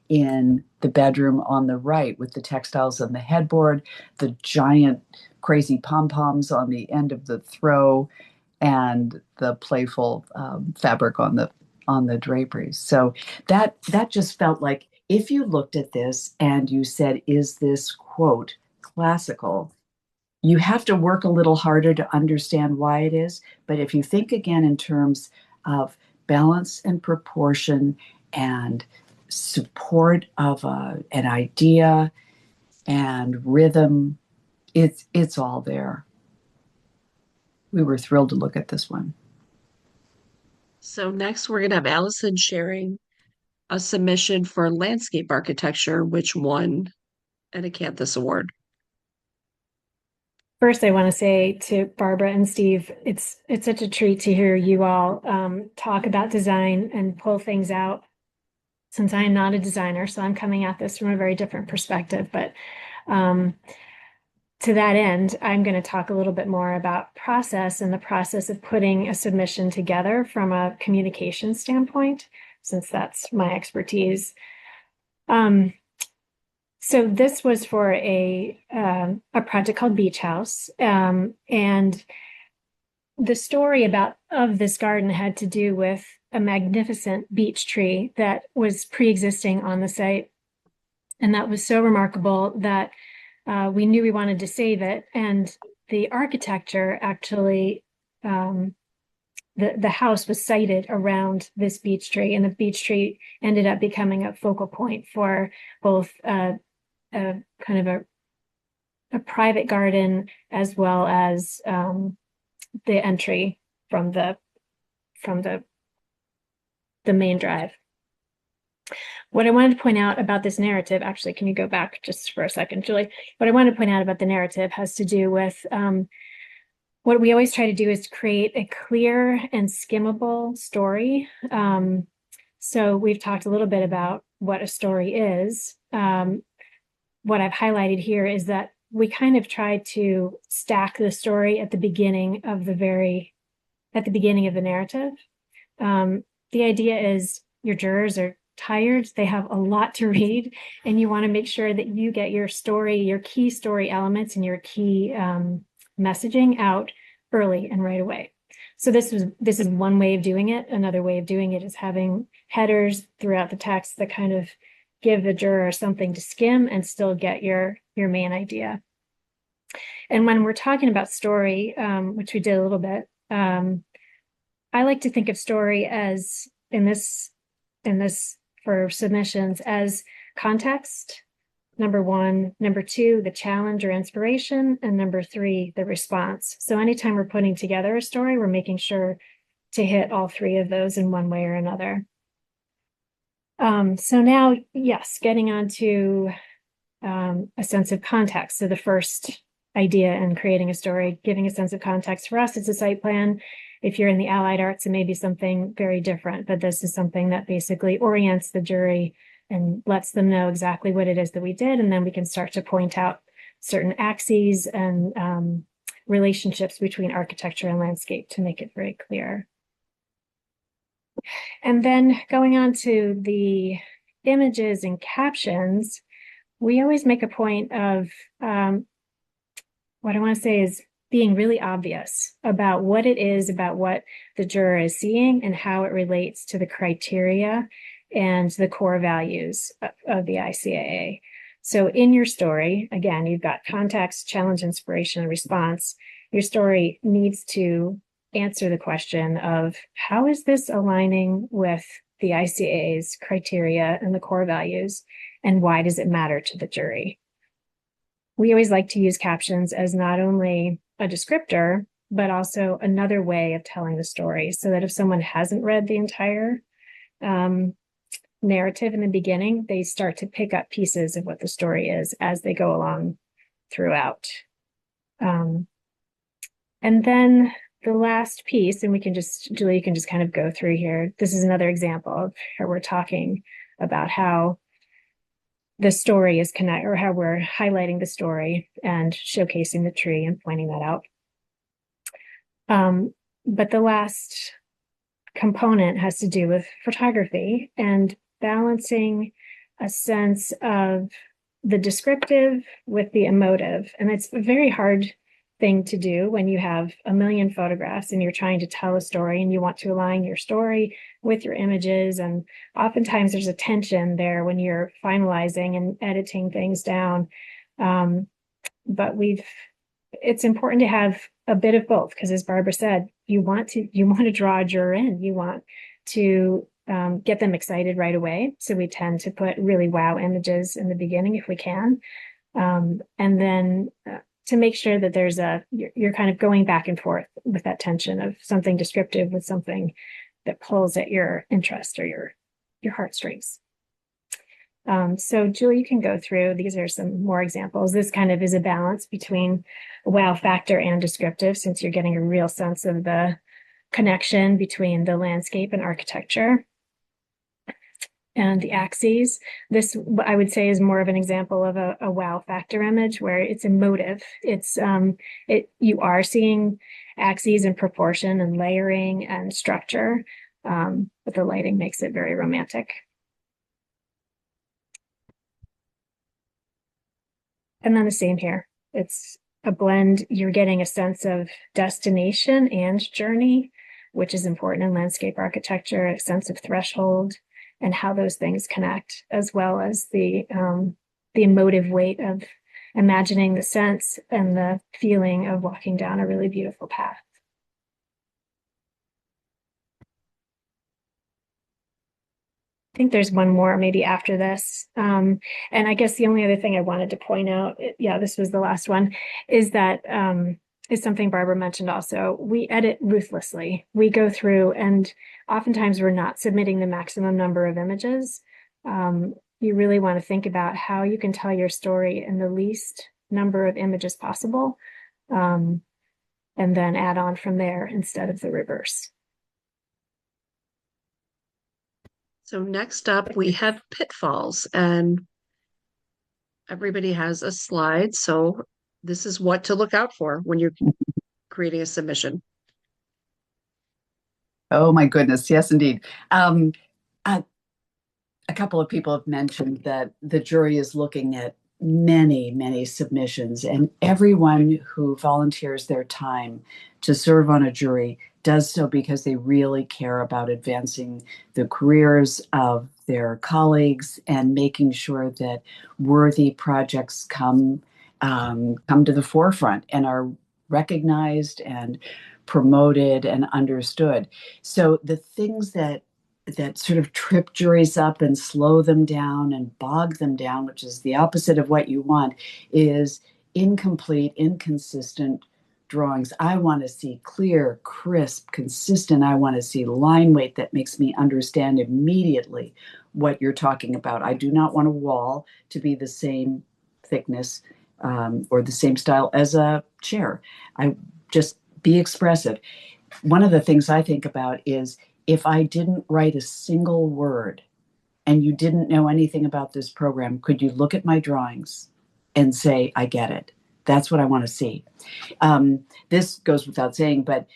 in the bedroom on the right with the textiles on the headboard, the giant crazy pom-poms on the end of the throw, and the playful fabric on the draperies. So that just felt like, if you looked at this and you said, is this, quote, classical, you have to work a little harder to understand why it is. But if you think again in terms of balance and proportion and support of an idea and rhythm, it's all there. We were thrilled to look at this one. So next we're going to have Allison sharing a submission for landscape architecture, which won an Acanthus Award. First, I want to say to Barbara and Steve, it's such a treat to hear you all talk about design and pull things out. Since I am not a designer, so I'm coming at this from a very different perspective. But to that end, I'm going to talk a little bit more about process and the process of putting a submission together from a communication standpoint, since that's my expertise. So this was for a project called Beach House, and the story of this garden had to do with a magnificent beech tree that was pre-existing on the site, and that was so remarkable that we knew we wanted to save it. And the architecture actually, the house was sited around this beech tree, and the beech tree ended up becoming a focal point for both a kind of a private garden as well as the entry from the main drive. What I wanted to point out about this narrative, actually, can you go back just for a second, Julie? What I wanted to point out about the narrative has to do with what we always try to do is create a clear and skimmable story. So we've talked a little bit about what a story is. What I've highlighted here is that we kind of try to stack the story at the beginning of the narrative. The idea is your jurors are tired, they have a lot to read, and you want to make sure that you get your story, your key story elements and your key messaging out early and right away. So this is one way of doing it. Another way of doing it is having headers throughout the text that kind of give the juror something to skim and still get your main idea. And when we're talking about story, which we did a little bit, I like to think of story as in this for submissions as context, number one, number two, the challenge or inspiration, and number three, the response. So anytime we're putting together a story, we're making sure to hit all three of those in one way or another. So now, yes, getting on to a sense of context. So the first idea in creating a story, giving a sense of context. For us, it's a site plan. If you're in the allied arts, it may be something very different, but this is something that basically orients the jury and lets them know exactly what it is that we did. And then we can start to point out certain axes and relationships between architecture and landscape to make it very clear. And then going on to the images and captions, we always make a point of what I want to say is being really obvious about what it is, about what the juror is seeing and how it relates to the criteria and the core values of the ICAA. So in your story, again, you've got context, challenge, inspiration, and response. Your story needs to answer the question of how is this aligning with the ICAA's criteria and the core values, and why does it matter to the jury? We always like to use captions as not only a descriptor, but also another way of telling the story, so that if someone hasn't read the entire narrative in the beginning, they start to pick up pieces of what the story is as they go along throughout. And then the last piece, and we can just, Julie, you can just kind of go through here. This is another example of how we're talking about how the story is connected, or how we're highlighting the story and showcasing the tree and pointing that out. But the last component has to do with photography and balancing a sense of the descriptive with the emotive. And it's a very hard thing to do when you have a million photographs and you're trying to tell a story and you want to align your story with your images. And oftentimes there's a tension there when you're finalizing and editing things down. But it's important to have a bit of both, because as Barbara said, you want to draw a juror in. You want to get them excited right away. So we tend to put really wow images in the beginning if we can. And then to make sure that you're kind of going back and forth with that tension of something descriptive with something that pulls at your interest or your heartstrings. So Julie, you can go through, these are some more examples. This kind of is a balance between wow factor and descriptive, since you're getting a real sense of the connection between the landscape and architecture. And the axes, this I would say is more of an example of a wow factor image where it's emotive. It's you are seeing axes and proportion and layering and structure, but the lighting makes it very romantic. And then the same here. It's a blend. You're getting a sense of destination and journey, which is important in landscape architecture, a sense of threshold and how those things connect, as well as the emotive weight of imagining the sense and the feeling of walking down a really beautiful path. I think there's one more maybe after this. And I guess the only other thing I wanted to point out, yeah, this was the last one, is that is something Barbara mentioned also. We edit ruthlessly. We go through and oftentimes we're not submitting the maximum number of images. You really want to think about how you can tell your story in the least number of images possible, and then add on from there instead of the reverse. So next up, we have pitfalls, and everybody has a slide. So this is what to look out for when you're creating a submission. Oh my goodness, yes, indeed. A couple of people have mentioned that the jury is looking at many, many submissions, and everyone who volunteers their time to serve on a jury does so because they really care about advancing the careers of their colleagues and making sure that worthy projects come to the forefront and are recognized and promoted and understood. So the things that sort of trip juries up and slow them down and bog them down, which is the opposite of what you want, is incomplete, inconsistent drawings. I want to see clear, crisp, consistent. I want to see line weight that makes me understand immediately what you're talking about. I do not want a wall to be the same thickness or the same style as a chair. I just be expressive. One of the things I think about is if I didn't write a single word and you didn't know anything about this program, could you look at my drawings and say, I get it? That's what I want to see. This goes without saying, but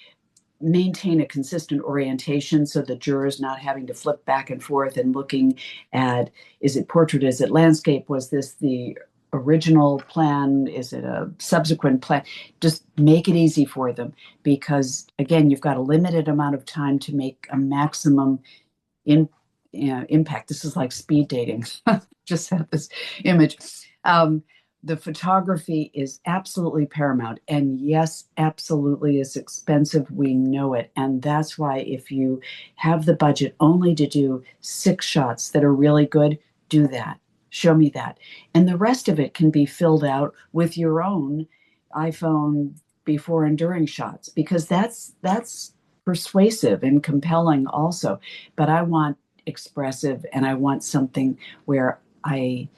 maintain a consistent orientation so the jurors not having to flip back and forth and looking at, is it portrait, is it landscape, was this the original plan, is it a subsequent plan? Just make it easy for them, because again, you've got a limited amount of time to make a maximum impact. This is like speed dating. Just had this image. The photography is absolutely paramount, and yes, absolutely is expensive. We know it, and that's why if you have the budget only to do 6 shots that are really good, do that. Show me that. And the rest of it can be filled out with your own iPhone before and during shots, because that's persuasive and compelling also. But I want expressive, and I want something where I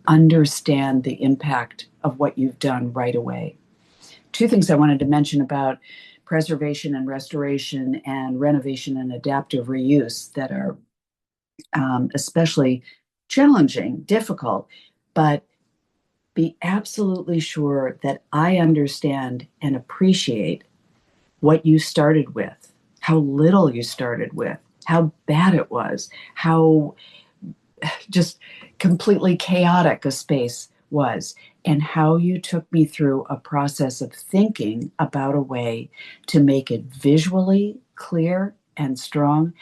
understand the impact of what you've done right away. 2 things I wanted to mention about preservation and restoration and renovation and adaptive reuse that are especially challenging, difficult, but be absolutely sure that I understand and appreciate what you started with, how little you started with, how bad it was, how just completely chaotic a space was, and how you took me through a process of thinking about a way to make it visually clear and strong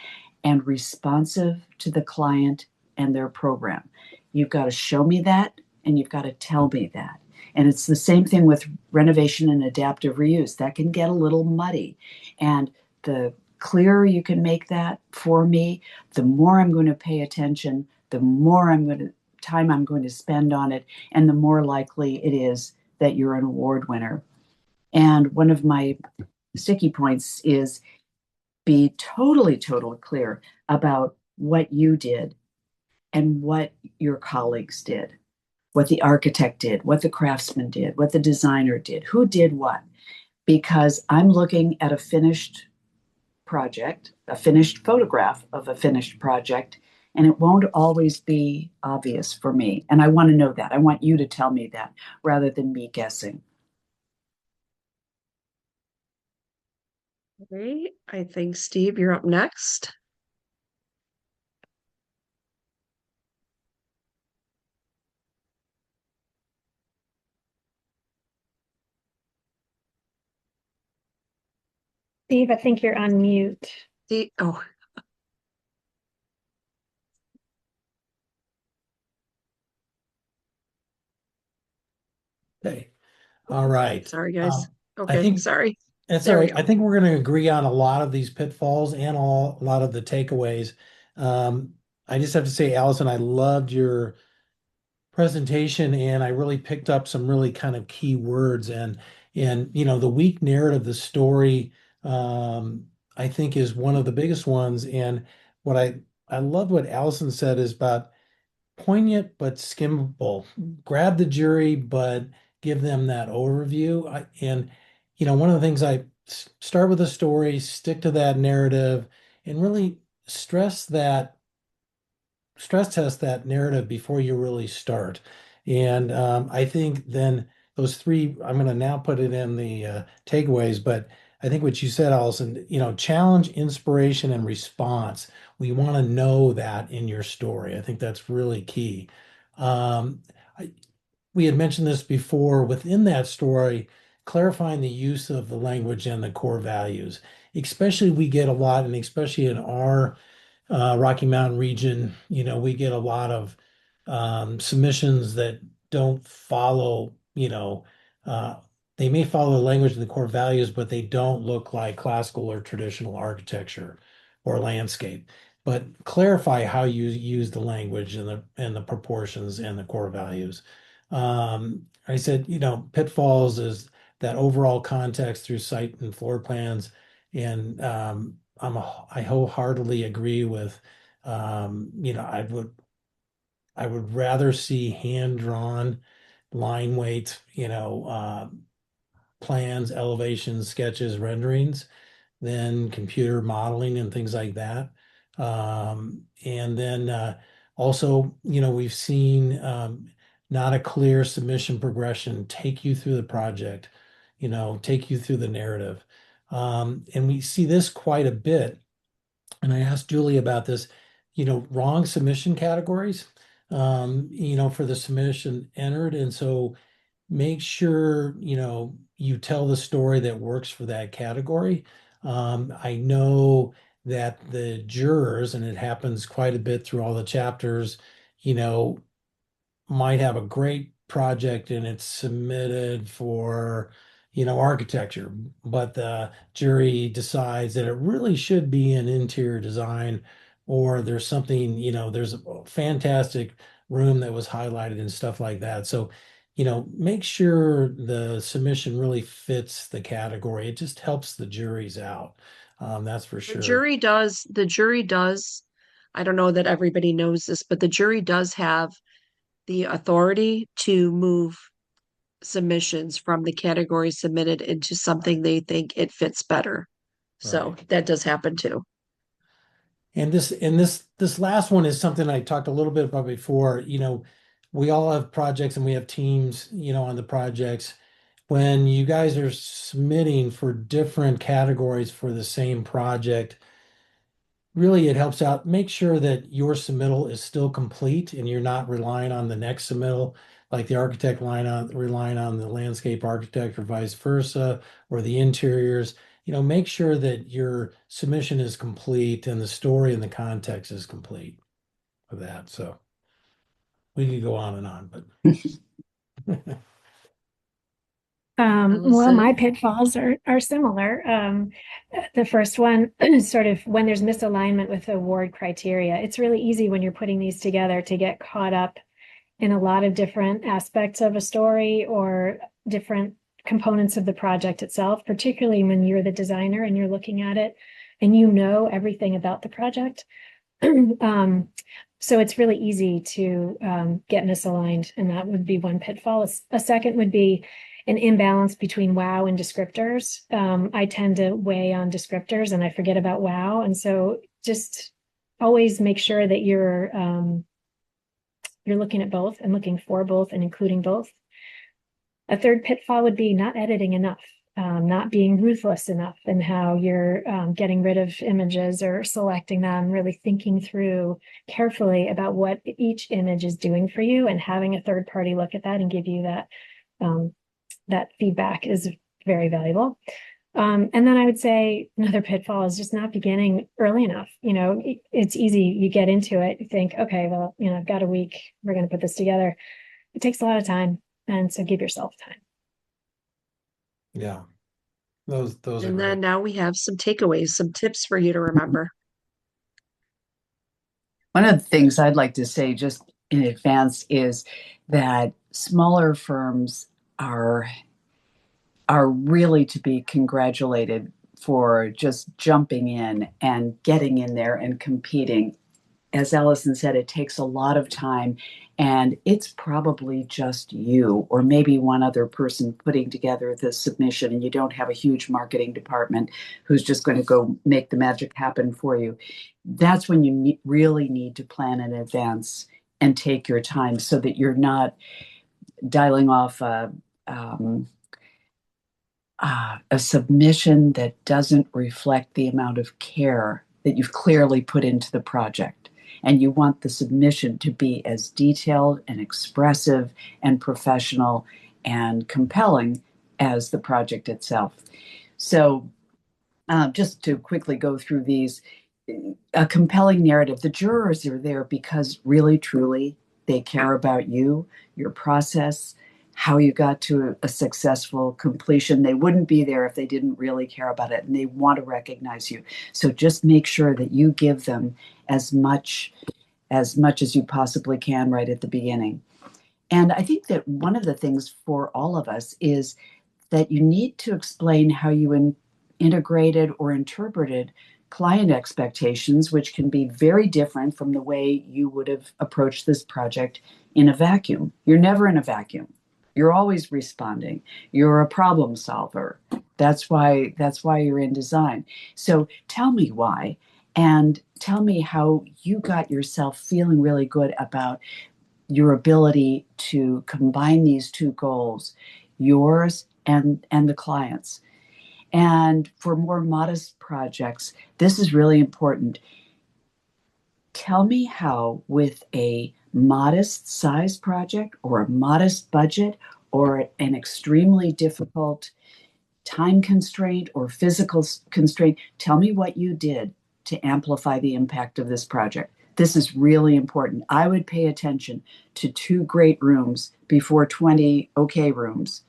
and responsive to the client and their program. You've got to show me that, and you've got to tell me that. And it's the same thing with renovation and adaptive reuse. That can get a little muddy. And the clearer you can make that for me, the more I'm going to pay attention, the more time I'm going to spend on it, and the more likely it is that you're an award winner. And one of my sticky points is be totally clear about what you did and what your colleagues did, what the architect did, what the craftsman did, what the designer did, who did what. Because I'm looking at a finished project, a finished photograph of a finished project, and it won't always be obvious for me. And I want to know that. I want you to tell me that rather than me guessing. Okay, I think Steve, you're up next. Steve, I think you're on mute. Oh, Okay. All right. sorry, guys. I Okay, think sorry. that's all There we right. go. I think we're going to agree on a lot of these pitfalls and a lot of the takeaways. I just have to say, Allison, I loved your presentation, and I really picked up some really kind of key words, and the weak narrative, the story, I think is one of the biggest ones. And what I love what Allison said is about poignant but skimmable. Grab the jury, but give them that overview. And one of the things start with a story, stick to that narrative, and really stress test that narrative before you really start. And I think then those three, I'm going to now put it in the takeaways, but I think what you said, Allison, challenge, inspiration, and response. We want to know that in your story. I think that's really key. Um, I, we had mentioned this before within that story, clarifying the use of the language and the core values. Especially, we get a lot, and especially in our Rocky Mountain region, we get a lot of submissions that don't follow, uh, they may follow the language and the core values, but they don't look like classical or traditional architecture or landscape. But clarify how you use the language and the proportions and the core values. I said, pitfalls is that overall context through site and floor plans, and I wholeheartedly agree with, I would rather see hand drawn line weight, plans, elevations, sketches, renderings than computer modeling and things like that. And then also, we've seen not a clear submission progression take you through the project, take you through the narrative. And we see this quite a bit. And I asked Julie about this, wrong submission categories, for the submission entered. And so make sure, you tell the story that works for that category. I know that the jurors, and it happens quite a bit through all the chapters, you know, might have a great project and it's submitted for, architecture, but the jury decides that it really should be an interior design, or there's something, there's a fantastic room that was highlighted and stuff like that. So, make sure the submission really fits the category. It just helps the juries out. That's for The sure. jury does, the jury does, I don't know that everybody knows this, but the jury does have the authority to move submissions from the category submitted into something they think it fits better. So Right. that does happen too. And this last one is something I talked a little bit about before. We all have projects and we have teams, on the projects. When you guys are submitting for different categories for the same project, really it helps out. Make sure that your submittal is still complete and you're not relying on the next submittal, like the architect relying on the landscape architect or vice versa, or the interiors. Make sure that your submission is complete and the story and the context is complete of that. So we could go on and on, but Well, Allison? my pitfalls are similar. The first one, sort of when there's misalignment with award criteria, it's really easy when you're putting these together to get caught up in a lot of different aspects of a story or different components of the project itself, particularly when you're the designer and you're looking at it and you know everything about the project. So it's really easy to get misaligned, and that would be one pitfall. A second would be an imbalance between wow and descriptors. I tend to weigh on descriptors and I forget about wow. And so just always make sure that you're looking at both and looking for both and including both. A third pitfall would be not editing enough, not being ruthless enough in how you're getting rid of images or selecting them, really thinking through carefully about what each image is doing for you, and having a third party look at that and give you that feedback is very valuable. And then I would say another pitfall is just not beginning early enough. It's easy. You get into it, you think, okay, well, I've got a week, we're going to put this together. It takes a lot of time. And so give yourself time. Yeah. Those are And great. then now we have some takeaways, some tips for you to remember. One of the things I'd like to say just in advance is that smaller firms are really to be congratulated for just jumping in and getting in there and competing. As Alison said, it takes a lot of time, and it's probably just you or maybe one other person putting together the submission, and you don't have a huge marketing department who's just going to go make the magic happen for you. That's when you really need to plan in advance and take your time so that you're not dialing off a submission that doesn't reflect the amount of care that you've clearly put into the project. And you want the submission to be as detailed and expressive and professional and compelling as the project itself. So just to quickly go through these, a compelling narrative. The jurors are there because really, truly, they care about you, your process, how you got to a successful completion. They wouldn't be there if they didn't really care about it, and they want to recognize you. So just make sure that you give them as much as you possibly can right at the beginning. And I think that one of the things for all of us is that you need to explain how you integrated or interpreted client expectations, which can be very different from the way you would have approached this project in a vacuum. You're never in a vacuum. You're always responding. You're a problem solver. That's why you're in design. So tell me why, and tell me how you got yourself feeling really good about your ability to combine these two goals, yours and the clients. And for more modest projects, this is really important. Tell me how, with a modest size project or a modest budget or an extremely difficult time constraint or physical constraint, tell me what you did to amplify the impact of this project. This is really important. I would pay attention to 2 great rooms before 20 okay rooms.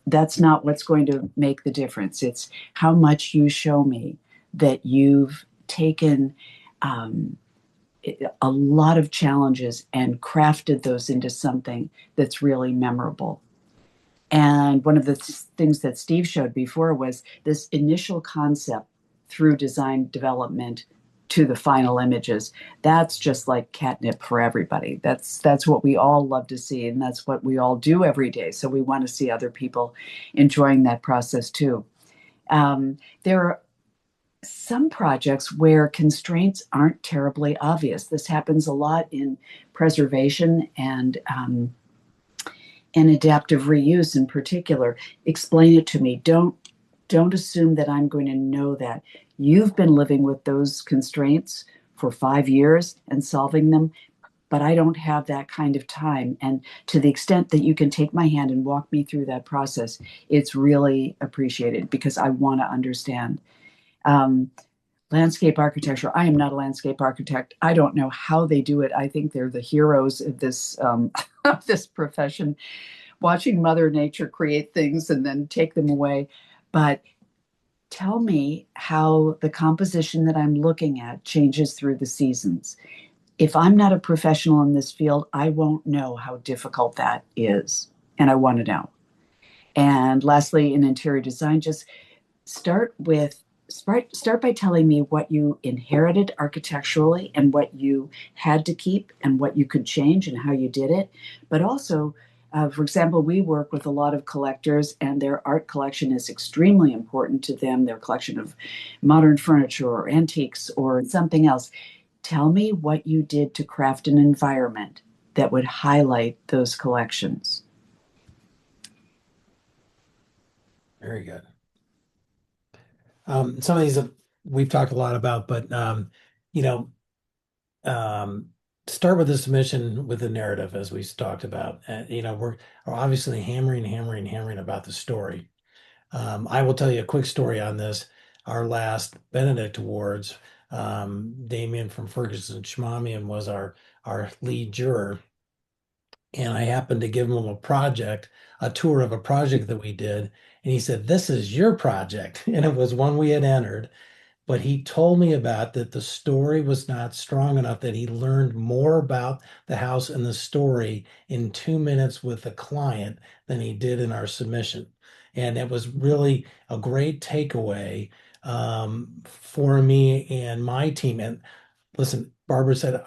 That's not what's going to make the difference. It's how much you show me that you've taken a lot of challenges and crafted those into something that's really memorable. And one of the things that Steve showed before was this initial concept through design development to the final images. That's just like catnip for everybody. That's what we all love to see, and that's what we all do every day. So we want to see other people enjoying that process too. There are some projects where constraints aren't terribly obvious. This happens a lot in preservation and adaptive reuse in particular. Explain it to me. Don't assume that I'm going to know that. You've been living with those constraints for 5 years and solving them, but I don't have that kind of time. And to the extent that you can take my hand and walk me through that process, it's really appreciated because I want to understand. Landscape architecture. I am not a landscape architect. I don't know how they do it. I think they're the heroes of this of this profession, watching Mother Nature create things and then take them away. But tell me how the composition that I'm looking at changes through the seasons. If I'm not a professional in this field, I won't know how difficult that is, and I want to know. And lastly, in interior design, just start with start by telling me what you inherited architecturally and what you had to keep and what you could change and how you did it. But also, for example, we work with a lot of collectors and their art collection is extremely important to them, their collection of modern furniture or antiques or something else. Tell me what you did to craft an environment that would highlight those collections. Very good. Some of these we've talked a lot about, but you know, um, start with the submission with the narrative, as we talked about. We're obviously hammering about the story. I will tell you a quick story on this. Our last Benedict Awards, Damien from Ferguson Schmamian was our lead juror, and I happened to give him a tour of a project that we did, and he said, "This is your project," and it was one we had entered. But he told me about that the story was not strong enough, that he learned more about the house and the story in 2 minutes with the client than he did in our submission. And it was really a great takeaway for me and my team. And listen, Barbara said,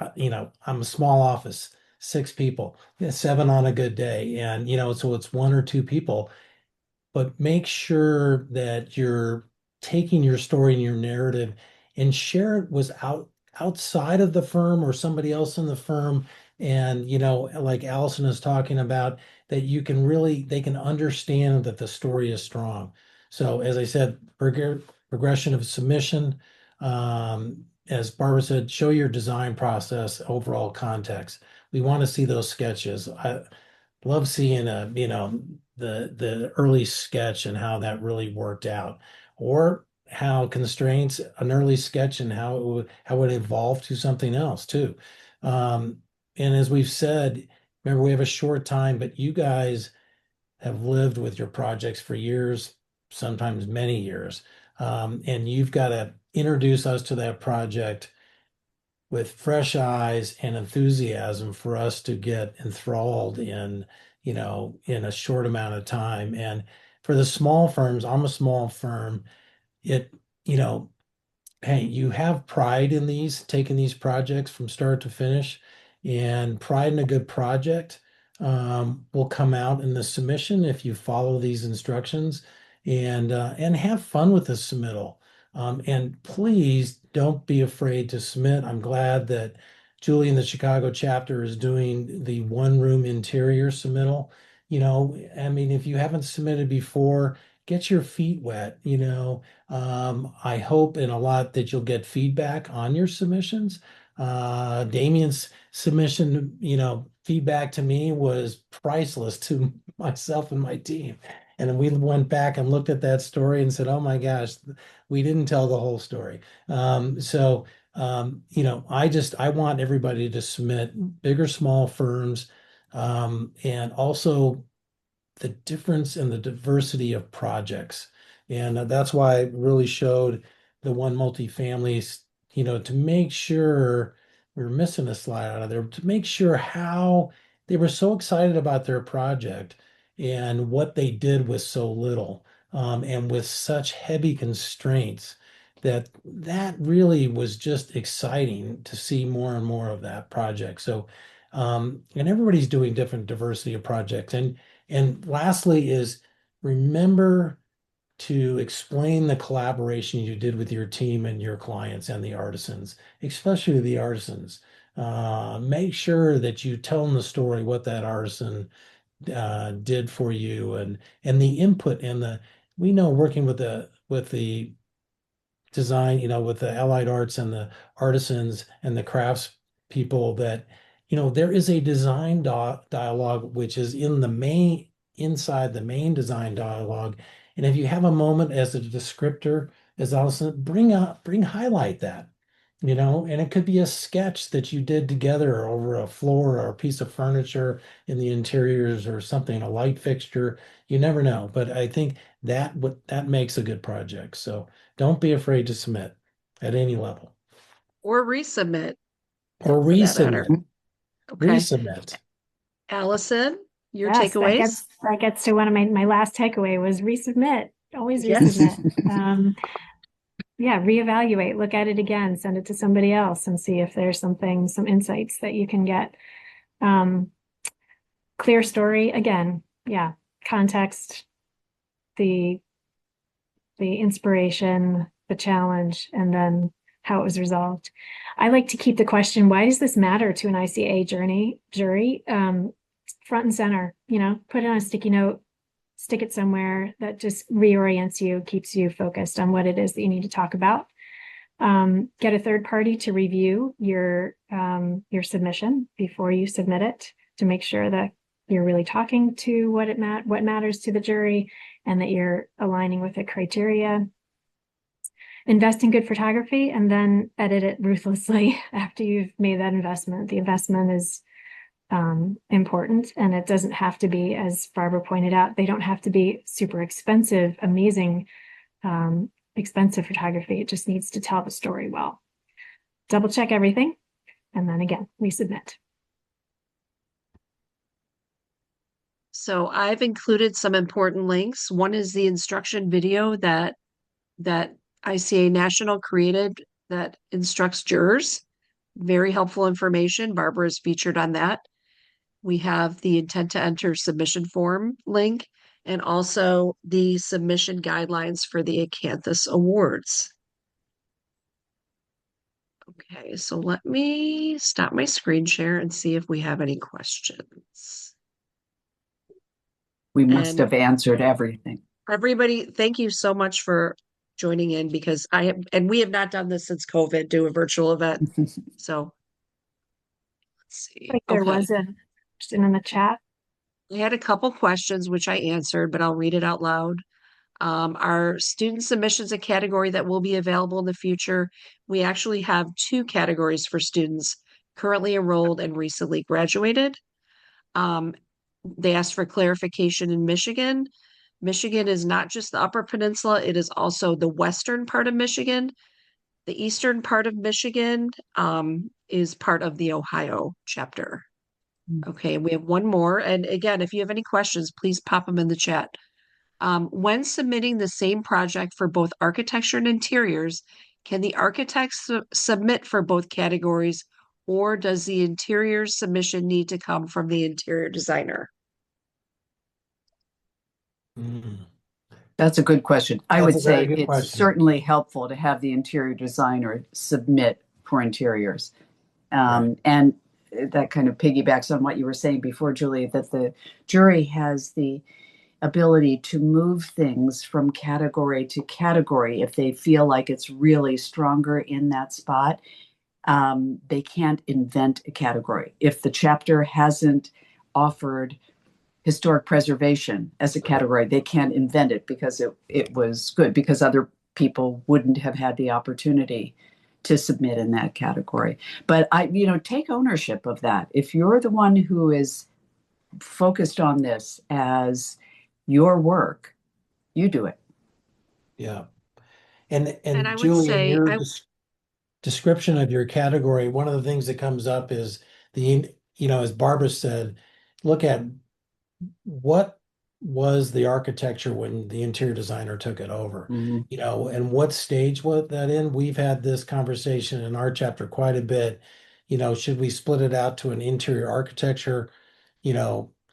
I'm a small office, 6 people, 7 on a good day. And, so it's 1 or 2 people, but make sure that you're taking your story and your narrative and share it was outside of the firm or somebody else in the firm. And, like Allison is talking about, that they can understand that the story is strong. So as I said, progression of submission, as Barbara said, show your design process, overall context. We want to see those sketches. I love seeing the early sketch and how that really worked out, or how constraints, an early sketch and how it evolved to something else too. And as we've said, remember we have a short time, but you guys have lived with your projects for years, sometimes many years, and you've got to introduce us to that project with fresh eyes and enthusiasm for us to get enthralled in a short amount of time. And for the small firms, I'm a small firm, it, you know, hey, you have pride in taking these projects from start to finish, and pride in a good project will come out in the submission if you follow these instructions, and have fun with the submittal. And please don't be afraid to submit. I'm glad that Julie in the Chicago chapter is doing the one room interior submittal. I mean, if you haven't submitted before, get your feet wet. I hope in a lot that you'll get feedback on your submissions. Damien's submission, feedback to me was priceless to myself and my team. And then we went back and looked at that story and said, "Oh my gosh, we didn't tell the whole story." I want everybody to submit, big or small firms, and also the difference in the diversity of projects. And that's why I really showed the one multifamily, to make sure we were missing a slide out of there, to make sure how they were so excited about their project and what they did with so little, and with such heavy constraints, that really was just exciting to see more and more of that project. So, and everybody's doing different diversity of projects. And lastly is, remember to explain the collaboration you did with your team and your clients and the artisans, especially the artisans. Make sure that you tell them the story, what that artisan did for you, and the input and we know working with the design, with the allied arts and the artisans and the crafts people, that, there is a design dialogue, which is inside the main design dialogue. And if you have a moment as a descriptor, as Allison, highlight that, and it could be a sketch that you did together over a floor or a piece of furniture in the interiors or something, a light fixture. You never know. But I think that makes a good project. So don't be afraid to submit at any level. Or resubmit Or for that matter. resubmit. Okay. Resubmit. Allison, your Yes, takeaways? that gets to one of my last takeaway was resubmit. Always resubmit. reevaluate, look at it again, send it to somebody else and see if there's some insights that you can get. Clear story, again, context, the inspiration, the challenge, and then how it was resolved. I like to keep the question, why does this matter to an ICAA jury? Front and center, put it on a sticky note, stick it somewhere that just reorients you, keeps you focused on what it is that you need to talk about. Get a third party to review your submission before you submit it to make sure that you're really talking to what matters to the jury and that you're aligning with the criteria. Invest in good photography and then edit it ruthlessly after you've made that investment. The investment is important, and it doesn't have to be, as Barbara pointed out, they don't have to be super expensive, amazing, expensive photography. It just needs to tell the story well. Double check everything, and then again, resubmit. So I've included some important links. One is the instruction video that ICAA National created that instructs jurors. Very helpful information. Barbara is featured on that. We have the intent to enter submission form link and also the submission guidelines for the Acanthus Awards. Okay, so let me stop my screen share and see if we have any questions. We must have answered everything. Everybody, thank you so much for joining in, because we have not done this since COVID, do a virtual event. So let's see. There was a question in the chat. I had a couple questions which I answered, but I'll read it out loud. Our student submissions, a category that will be available in the future. We actually have 2 categories for students currently enrolled and recently graduated. They asked for clarification in Michigan. Michigan is not just the Upper Peninsula, it is also the western part of Michigan. The eastern part of Michigan is part of the Ohio chapter. Okay, we have one more. And again, if you have any questions, please pop them in the chat. When submitting the same project for both architecture and interiors, can the architect submit for both categories, or does the interior submission need to come from the interior designer? That's a good question. I would say it's question. certainly helpful to have the interior designer submit for interiors. Right. And that kind of piggybacks on what you were saying before, Julie, that the jury has the ability to move things from category to category if they feel like it's really stronger in that spot. They can't invent a category. If the chapter hasn't offered historic preservation as a category, they can't invent it because it was good, because other people wouldn't have had the opportunity to submit in that category. But take ownership of that. If you're the one who is focused on this as your work, you do it. Yeah. And I would Julie, say, in your description of your category, one of the things that comes up is as Barbara said, look at what was the architecture when the interior designer took it over, and what stage was that in? We've had this conversation in our chapter quite a bit. Should we split it out to an interior architecture,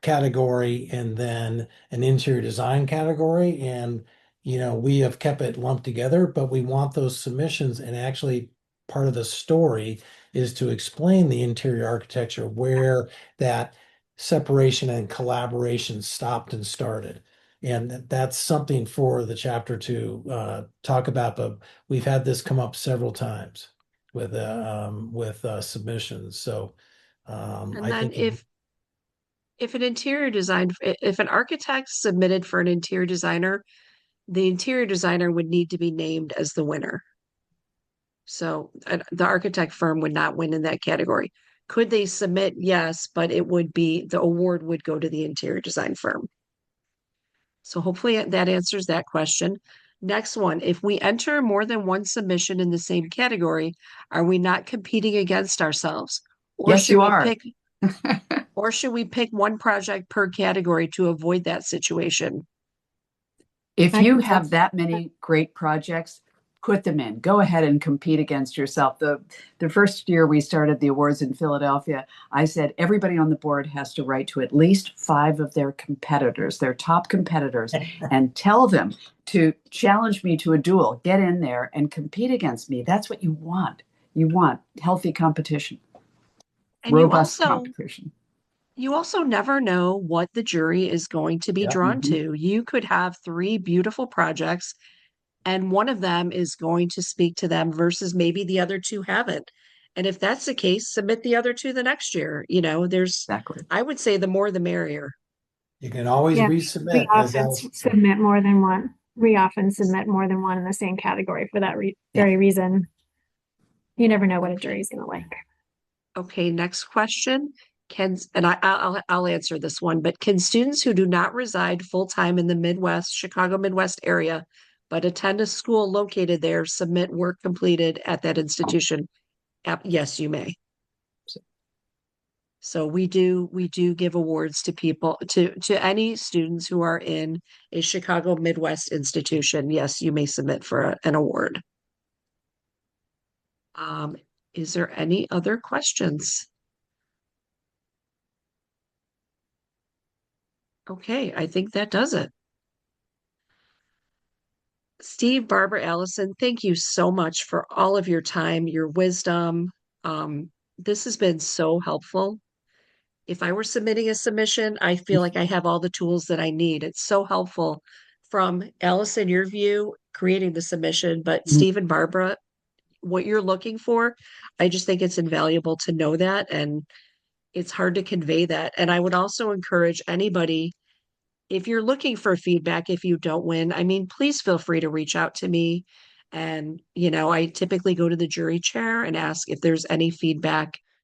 category and then an interior design category? And, we have kept it lumped together, but we want those submissions, and actually part of the story is to explain the interior architecture, where that separation and collaboration stopped and started. And that's something for the chapter to talk about, but we've had this come up several times with submissions. So I think if an architect submitted for an interior designer, the interior designer would need to be named as the winner. So the architect firm would not win in that category. Could they submit? Yes, but the award would go to the interior design firm. So hopefully that answers that question. Next one, if we enter more than one submission in the same category, are we not competing against ourselves? Or yes, you are. Or should we pick one project per category to avoid that situation? If you have that many great projects, put them in. Go ahead and compete against yourself. The first year we started the awards in Philadelphia, I said everybody on the board has to write to at least 5 of their competitors, their top competitors, and tell them to challenge me to a duel. Get in there and compete against me. That's what you want. You want healthy competition, And robust competition. You also never know what the jury is going to be Yeah. drawn to. You could have 3 beautiful projects and one of them is going to speak to them versus maybe the other 2 haven't. And if that's the case, submit the other 2 the next year. Exactly. I would say the more the merrier. You can always Yeah, resubmit, as Alison said. submit more than one. We often submit more than one in the same category for that very reason. You never know what a jury's going to like. Okay, next question. I'll answer this one, but can students who do not reside full-time in the Midwest, Chicago Midwest area, but attend a school located there, submit work completed at that institution? Yes, you may. So we do give awards to people, to any students who are in a Chicago Midwest institution. Yes, you may submit for an award. Is there any other questions? Okay, I think that does it. Steve, Barbara, Allison, thank you so much for all of your time, your wisdom. This has been so helpful. If I were submitting a submission, I feel like I have all the tools that I need. It's so helpful from Allison, your view, creating the submission, but Steve and Barbara, what you're looking for, I just think it's invaluable to know that, and it's hard to convey that. And I would also encourage anybody, if you're looking for feedback, if you don't win, I mean, please feel free to reach out to me. And, I typically go to the jury chair and ask if there's any feedback